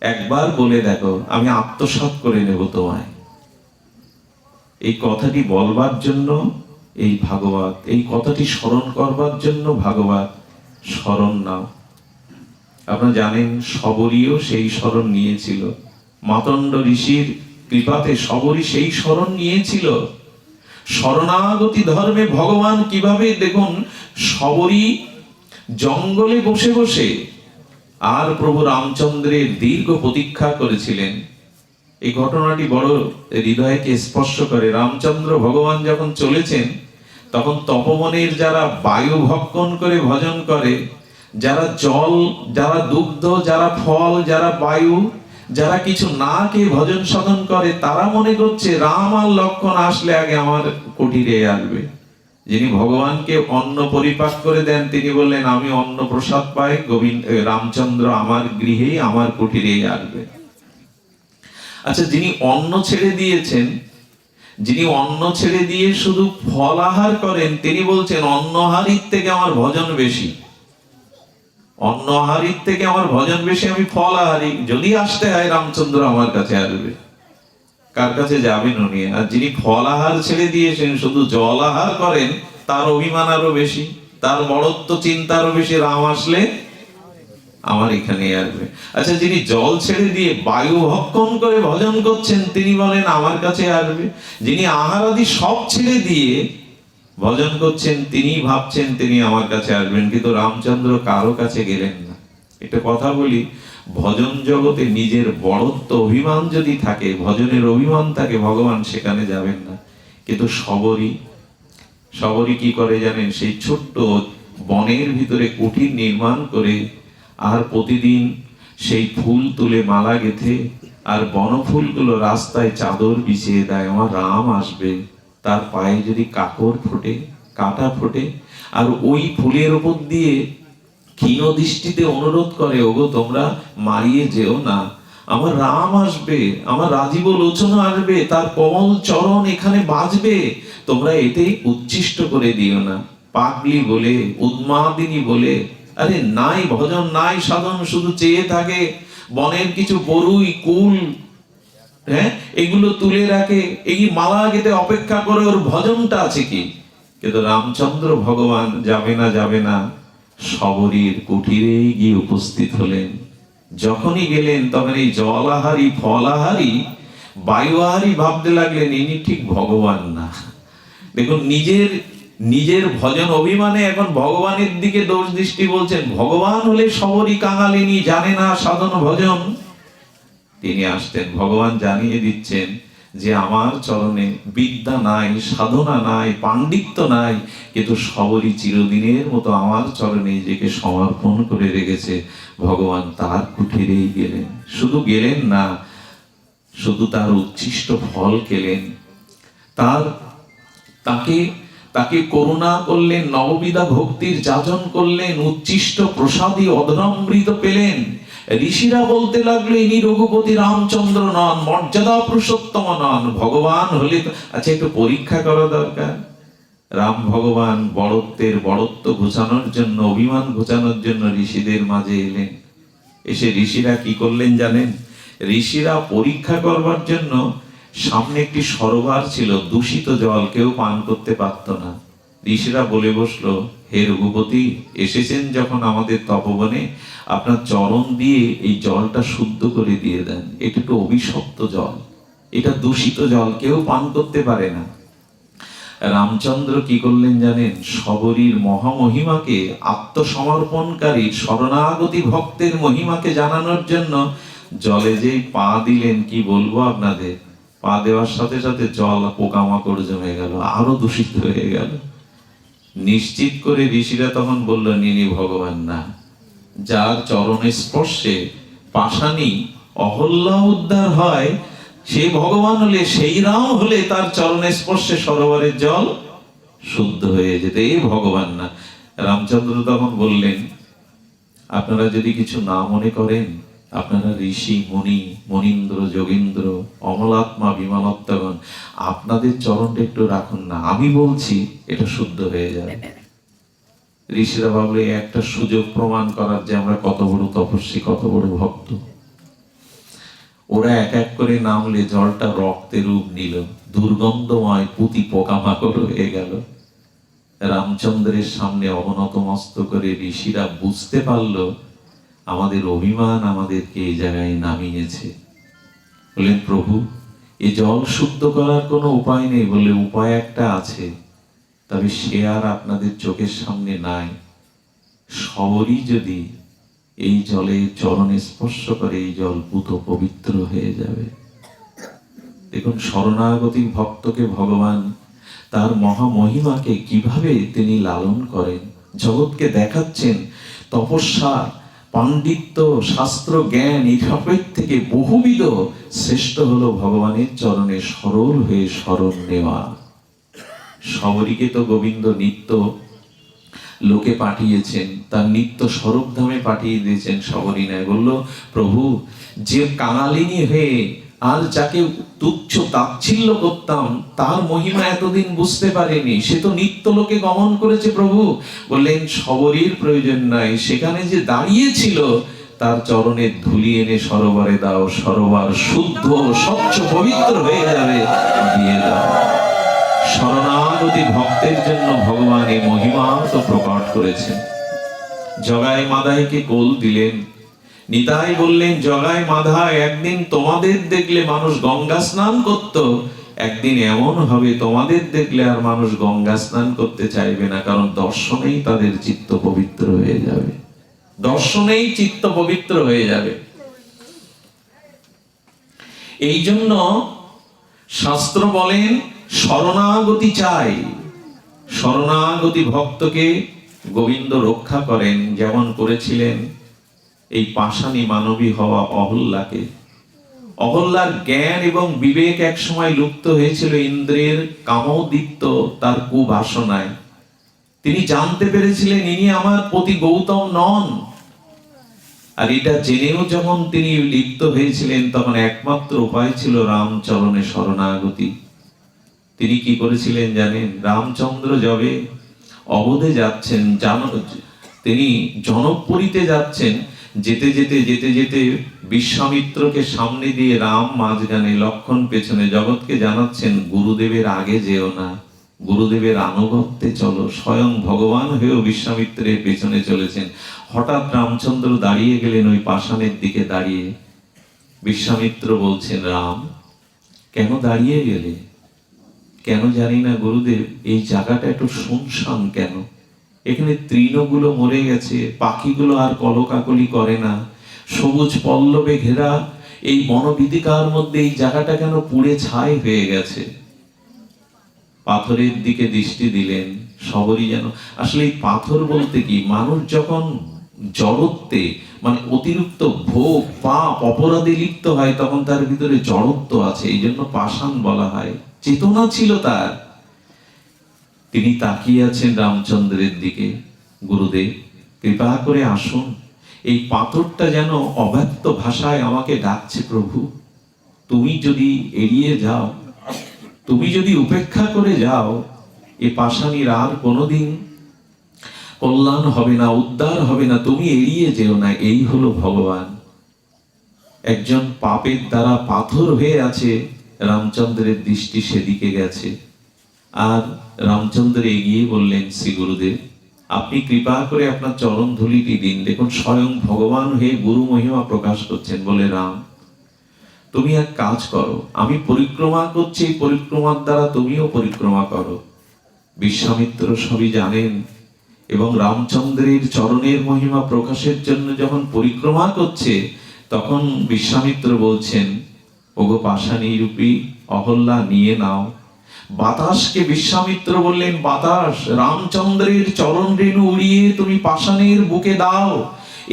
একবার বলে দেখো, আমি আত্মসাৎ করে নেব তোমায়। এই কথাটি বলবার জন্য এই ভাগবত, এই কথাটি স্মরণ করবার জন্য ভাগবত স্মরণ নাও। আপনারা জানেন, শবরীও সেই শরণ নিয়েছিল, মাতণ্ড ঋষির কৃপাতে শবরী সেই শরণ নিয়েছিল। শরণাগতি ধর্মে ভগবান কিভাবে দেখুন শবরী জঙ্গলে বসে বসে আর প্রভু রামচন্দ্রের দীর্ঘ প্রতীক্ষা করেছিলেন। এই ঘটনাটি বড় হৃদয়কে স্পর্শ করে। রামচন্দ্র ভগবান যখন চলেছেন তখন তপবনের যারা বায়ু ভক্ষণ করে ভজন করে, যারা জল, যারা দুগ্ধ, যারা ফল, যারা বায়ু, যারা কিছু না খেয়ে ভজন সাধন করে, তারা মনে করছে রাম আর লক্ষ্মণ আসলে আগে আমার কুটিরে আসবে। যিনি ভগবানকে অন্ন পরিপাক করে দেন তিনি বললেন আমি অন্ন প্রসাদ পাই, গোবিন্দ রামচন্দ্র আমার গৃহেই আমার কুটিরেই আসবে। আচ্ছা, যিনি অন্ন ছেড়ে দিয়েছেন, যিনি অন্ন ছেড়ে দিয়ে শুধু ফল আহার করেন, তিনি বলছেন অন্নহারির থেকে আমার ভজন বেশি, অন্নহারির থেকে আমার ভজন বেশি, আমি ফল আহারি, যদি আসতে হয় রামচন্দ্র আমার কাছে আসবে। কার কাছে যাবেন উনি? আর যিনি ফল আহার ছেড়ে দিয়েছেন, শুধু জল আহার করেন, তার অভিমান আরো বেশি, তার বড়ত্ব চিন্তা আরো বেশি, রাম আসলে আমার এখানে আসবে। আচ্ছা, যিনি জল ছেড়ে দিয়ে বায়ু ভক্ষণ করে ভজন করছেন তিনি বলেন আমার কাছে আসবে। যিনি আহার আদি সব ছেড়ে দিয়ে ভজন করছেন তিনি ভাবছেন তিনি আমার কাছে আসবেন, কিন্তু রামচন্দ্র কারো কাছে গেলেন না। একটা কথা বলি, ভজন জগতে নিজের বড়ত্ব অভিমান যদি থাকে, ভজনের অভিমান থাকে, ভগবান সেখানে যাবেন না। কিন্তু শবরী কি করে জানেন? সেই ছোট্ট বনের ভিতরে কুটির নির্মাণ করে আর প্রতিদিন সেই ফুল তুলে মালা গেথে আর বনফুলগুলো রাস্তায় চাদর বিছিয়ে দেয়, আমার রাম আসবে, তার পায়ে যদি কাঁটা ফোটে, আর ওই ফুলের উপর দিয়ে ক্ষীণ দৃষ্টিতে অনুরোধ করে, ওগো তোমরা মারিয়ে যেও না, আমার রাম আসবে, আমার রাজীব লোচন আসবে, তার কমল চরণ এখানে বাজবে, তোমরা এতে উচ্ছিষ্ট করে দিও না। পাগলি বলে, উন্মাদিনী বলে, আরে নাই ভজন নাই সাধন, শুধু চেয়ে থাকে বনের কিছু বরুই কুল, হ্যাঁ, এগুলো তুলে রাখে, এই মালা গেতে অপেক্ষা করে, ওর ভজনটা আছে কি? কিন্তু রামচন্দ্র ভগবান যাবে না শবরীর কুটিরেই গিয়ে উপস্থিত হলেন। যখনই গেলেন তখন এই জলাহারি, ফলাহারি, বায়ুহারি ভাবতে লাগলেন ইনি ঠিক ভগবান না। দেখুন, নিজের ভজন অভিমানে এখন ভগবানের দিকে দোষ দৃষ্টি বলছেন। ভগবান হলে শবরী কাঙালিনী, জানে না সাধন ভজন। তিনি আসতেন, ভগবান জানিয়ে দিচ্ছেন যে আমার চরণে বিদ্যা নাই, সাধনা নাই, পাণ্ডিত্য নাই, কিন্তু শবরী চিরদিনের মতো আমার চরণে নিজেকে সমর্পণ করে রেখেছে। ভগবান তার কুঠিরেই গেলেন, শুধু গেলেন না, শুধু তার উচ্ছিষ্ট ফল খেলেন, তাকে করুণা করলেন, নববিধা ভক্তির যাজন করলেন, উচ্ছিষ্ট প্রসাদী অধরামৃত পেলেন। ঋষিরা বলতে লাগলো ইনি রঘুপতি রামচন্দ্র নন, মর্যাদা পুরুষোত্তম নন, ভগবান হলে আচ্ছা একটু পরীক্ষা করা দরকার। রাম ভগবান বড়ত্ব ঘোচানোর জন্য, অভিমান ঘোচানোর জন্য ঋষিদের মাঝে এলেন। এসে ঋষিরা কি করলেন জানেন? ঋষিরা পরীক্ষা করবার জন্য, সামনে একটি সরোবর ছিল, দূষিত জল, কেউ পান করতে পারত না। ঋষিরা বলে বসলো, হে রঘুপতি, এসেছেন যখন আমাদের তপবনে, আপনার চরণ দিয়ে এই জলটা শুদ্ধ করে দিয়ে দেন। এটা একটু অভিশপ্ত জল, এটা দূষিত জল, কেউ পান করতে পারে না। রামচন্দ্র কি করলেন জানেন? শবরীর মহামহিমাকে, আত্মসমর্পণকারী শরণাগতি ভক্তের মহিমাকে জানানোর জন্য জলে যেই পা দিলেন, কি বলবো আপনাদের, পা দেওয়ার সাথে সাথে জল পোকামাকড় জমে গেল, আরো দূষিত হয়ে গেল। নিশ্চিত করে ঋষিরা তখন বলল ইনি ভগবান না। যার চরণে স্পর্শে পাষাণী অহল্যা উদ্ধার হয়, সে ভগবান হলে, সেই রাম হলে তার চরণে স্পর্শে সরোবরের জল শুদ্ধ হয়ে যেত, এই ভগবান না। রামচন্দ্র তখন বললেন, আপনারা যদি কিছু না মনে করেন, আপনারা ঋষি মুনি, মনীন্দ্র, যোগীন্দ্র, অমলাত্মা, বিমলাত্মাগণ, আপনাদের চরণটা একটু রাখুন না, আমি বলছি এটা শুদ্ধ হয়ে যাবে। ঋষিরা ভাবলে একটা সুযোগ প্রমাণ করার যে আমরা কত বড় তপস্বী, কত বড় ভক্ত। ওরা এক এক করে নামলে জলটা রক্তের রূপ নিল, দুর্গন্ধময় পুঁতি পোকামাকড় হয়ে গেল। রামচন্দ্রের সামনে অবনত মস্ত করে ঋষিরা বুঝতে পারলো আমাদের অভিমান আমাদেরকে এই জায়গায় নামিয়েছে। বললেন, প্রভু এই জল শুদ্ধ করার কোনো উপায় নেই। বলে উপায় একটা আছে, তবে সে আর আপনাদের চোখের সামনে নাই। সবরই যদি এই জলে চরণে স্পর্শ করে, এই জল পুত পবিত্র হয়ে যাবে। দেখুন শরণাগতি ভক্তকে ভগবান তার মহামহিমাকে কিভাবে তিনি লালন করেন, জগৎকে দেখাচ্ছেন। তপস্যা, পাণ্ডিত্য, শাস্ত্র জ্ঞান এইসবের থেকে বহুবিধ শ্রেষ্ঠ হলো ভগবানের চরণে সরল হয়ে শরণ নেওয়া। সবরীকে তো গোবিন্দ নিত্য লোকে পাঠিয়েছেন, তার নিত্য স্বরূপধামে পাঠিয়ে দিয়েছেন। সবরী নেয়, বলল প্রভু যে কাঙালিনী হয়ে আর যাকে তুচ্ছ তাচ্ছিল্য করতাম, তার মহিমা এতদিন বুঝতে পারেনি, সে তো নিত্য লোকে গমন করেছে। প্রভু বললেন সবরীর প্রয়োজন নাই, সেখানে যে দাঁড়িয়েছিল তার চরণের ধুলি এনে সরোবরে দাও, সরোবর শুদ্ধ স্বচ্ছ পবিত্র হয়ে যাবে, দিয়ে দাও। শরণাগতি ভক্তের জন্য ভগবান এই মহিমা তো প্রকট করেছেন। জগাই মাদাইকে কোল দিলেন। নিতাই বললেন জগাই মাধাই, একদিন তোমাদের দেখলে মানুষ গঙ্গা স্নান করত, একদিন এমন হবে তোমাদের দেখলে আর মানুষ গঙ্গা স্নান করতে চাইবে না, কারণ দর্শনেই তাদের চিত্ত পবিত্র হয়ে যাবে। দর্শনেই চিত্ত পবিত্র হয়ে যাবে। এই জন্য শাস্ত্র বলেন শরণাগতি চাই। শরণাগতি ভক্তকে গোবিন্দ রক্ষা করেন, যেমন করেছিলেন এই পাষাণী মানবী হওয়া অহল্যাকে। অহল্যার জ্ঞান এবং বিবেক এক সময় লুপ্ত হয়েছিল ইন্দ্রের কামোদ্দীপ্ত তার কুবাসনায়। তিনি জানতে পেরেছিলেন ইনি আমার পতি গৌতম নন। আর এটা জেনেও যখন তিনি লিপ্ত হয়েছিলেন, তখন একমাত্র উপায় ছিল রামচরণে শরণাগতি। তিনি কি করেছিলেন জানেন? রামচন্দ্র যবে অবধে যাচ্ছেন, তিনি জনকপুরীতে যাচ্ছেন, যেতে যেতে যেতে যেতে বিশ্বামিত্রকে সামনে দিয়ে রাম মাঝখানে, লক্ষণ পেছনে, জগৎকে জানাচ্ছেন গুরুদেবের আগে যেও না, গুরুদেবের আনুগত্যে চলো। স্বয়ং ভগবান হয়েও বিশ্বামিত্রের পেছনে চলেছেন। হঠাৎ রামচন্দ্র দাঁড়িয়ে গেলেন ওই পাষাণের দিকে দাঁড়িয়ে। বিশ্বামিত্র বলছেন, রাম কেন দাঁড়িয়ে গেলে? কেন জানি না গুরুদেব, এই জায়গাটা একটু শুনশান কেন? এখানে তৃণগুলো মরে গেছে, পাখিগুলো আর কলকাকলি করে না, সবুজ পল্লবে ঘেরা এই বনবিদিকার মধ্যে এই জায়গাটা কেন পুড়ে ছাই হয়ে গেছে? পাথরের দিকে দৃষ্টি দিলেন। সবরই যেন, আসলে এই পাথর বলতে কি, মানুষ যখন জড়ত্বে মানে অতিরিক্ত ভোগ পাপ অপরাধে লিপ্ত হয়, তখন তার ভিতরে জড়ত্ব আছে, এই জন্য পাষাণ বলা হয়। চেতনা ছিল তার। তিনি তাকিয়ে আছেন রামচন্দ্রের দিকে। গুরুদেব কৃপা করে আসুন, এই পাথরটা যেন অব্যক্ত ভাষায় আমাকে ডাকছে। প্রভু তুমি যদি এড়িয়ে যাও, তুমি যদি উপেক্ষা করে যাও, এ পাষাণীর আর কোনোদিন কল্যাণ হবে না, উদ্ধার হবে না, তুমি এড়িয়ে যেও না। এই হলো ভগবান। একজন পাপের দ্বারা পাথর হয়ে আছে, রামচন্দ্রের দৃষ্টি সেদিকে গেছে। আর রামচন্দ্র এগিয়ে বললেন, শ্রী গুরুদেব আপনি কৃপা করে আপনার চরণ ধুলিটি দিন। দেখুন স্বয়ং ভগবান হয়ে গুরু মহিমা প্রকাশ করছেন। বলে রাম তুমি এক কাজ করো, আমি পরিক্রমা করছি, এই পরিক্রমার দ্বারা তুমিও পরিক্রমা করো। বিশ্বামিত্র সবই জানেন, এবং রামচন্দ্রের চরণের মহিমা প্রকাশের জন্য যখন পরিক্রমা করছে, তখন বিশ্বামিত্র বলছেন, ওগো পাষাণী রূপী অহল্যা নিয়ে নাও। বাতাসকে বিশ্বামিত্র বললেন, বাতাস রামচন্দ্রের চরণ রেণু উড়িয়ে তুমি পাষাণের বুকে দাও।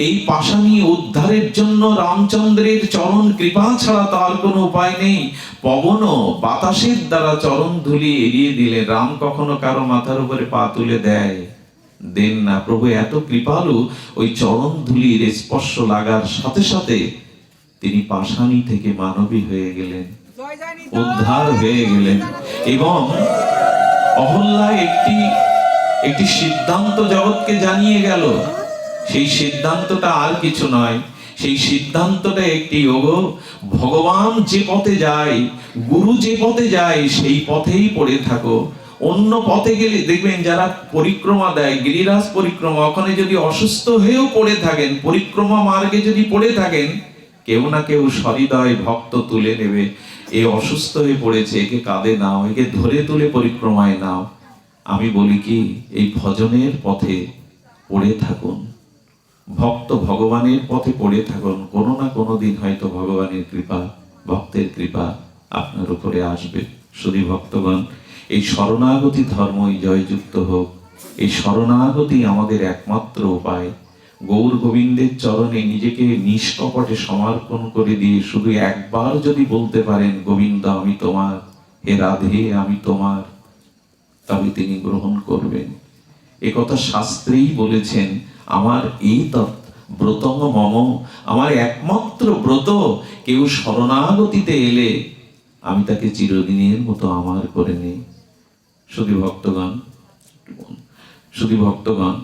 এই পাষাণী উদ্ধারের জন্য রামচন্দ্রের চরণ কৃপা ছাড়া তার কোনো উপায় নেই। পবন বাতাসের দ্বারা চরণ ধুলি এড়িয়ে দিলে। রাম কখনো কারো মাথার উপরে পা তুলে দেন না। প্রভু এত কৃপালু, ওই চরণ ধুলির স্পর্শ লাগার সাথে সাথে তিনি পাষাণী থেকে মানবী হয়ে গেলেন, উদ্ধার হয়ে গেলেন। এবং অহল্যা একটি সিদ্ধান্ত জগৎকে জানিয়ে গেল। সেই সিদ্ধান্তটা আর কিছু নয়, সেই সিদ্ধান্তটা একটি, ওগো ভগবান যে পথে যায়, গুরু যে পথে যায়, সেই পথেই পড়ে থাকো। অন্য পথে গেলে দেখবেন যারা পরিক্রমা দেয়, গিরিরাজ পরিক্রমা, ওখানে যদি অসুস্থ হয়েও পড়ে থাকেন, পরিক্রমা মার্গে যদি পড়ে থাকেন, কেউ না কেউ সহৃদয় ভক্ত তুলে নেবে। এ অসুস্থ হয়ে পড়েছে, একে কাঁধে নাও, একে ধরে তুলে পরিক্রমায় নাও। আমি বলি কি, এই ভজনের পথে পড়ে থাকুন, ভক্ত ভগবানের পথে পড়ে থাকুন। কোনো না কোনো দিন হয়তো ভগবানের কৃপা, ভক্তের কৃপা আপনার উপরে আসবে। শুধু ভক্তগণ, এই শরণাগতি ধর্মই জয়যুক্ত হোক। এই শরণাগতি আমাদের একমাত্র উপায়। গৌর গোবিন্দের চরণে নিজেকে নিষ্কপটে সমর্পণ করে দিয়ে শুধু একবার যদি বলতে পারেন, গোবিন্দ আমি তোমার, হে রাধে আমি তোমার, তবে তিনি গ্রহণ করবেন। এ কথা শাস্ত্রেই বলেছেন। আমার এই ব্রতং মম, আমার একমাত্র ব্রত, কেউ শরণাগতিতে এলে আমি তাকে চিরদিনের মতো আমার করে নিই। শুধু ভক্তগণ, শুধু ভক্তগণ,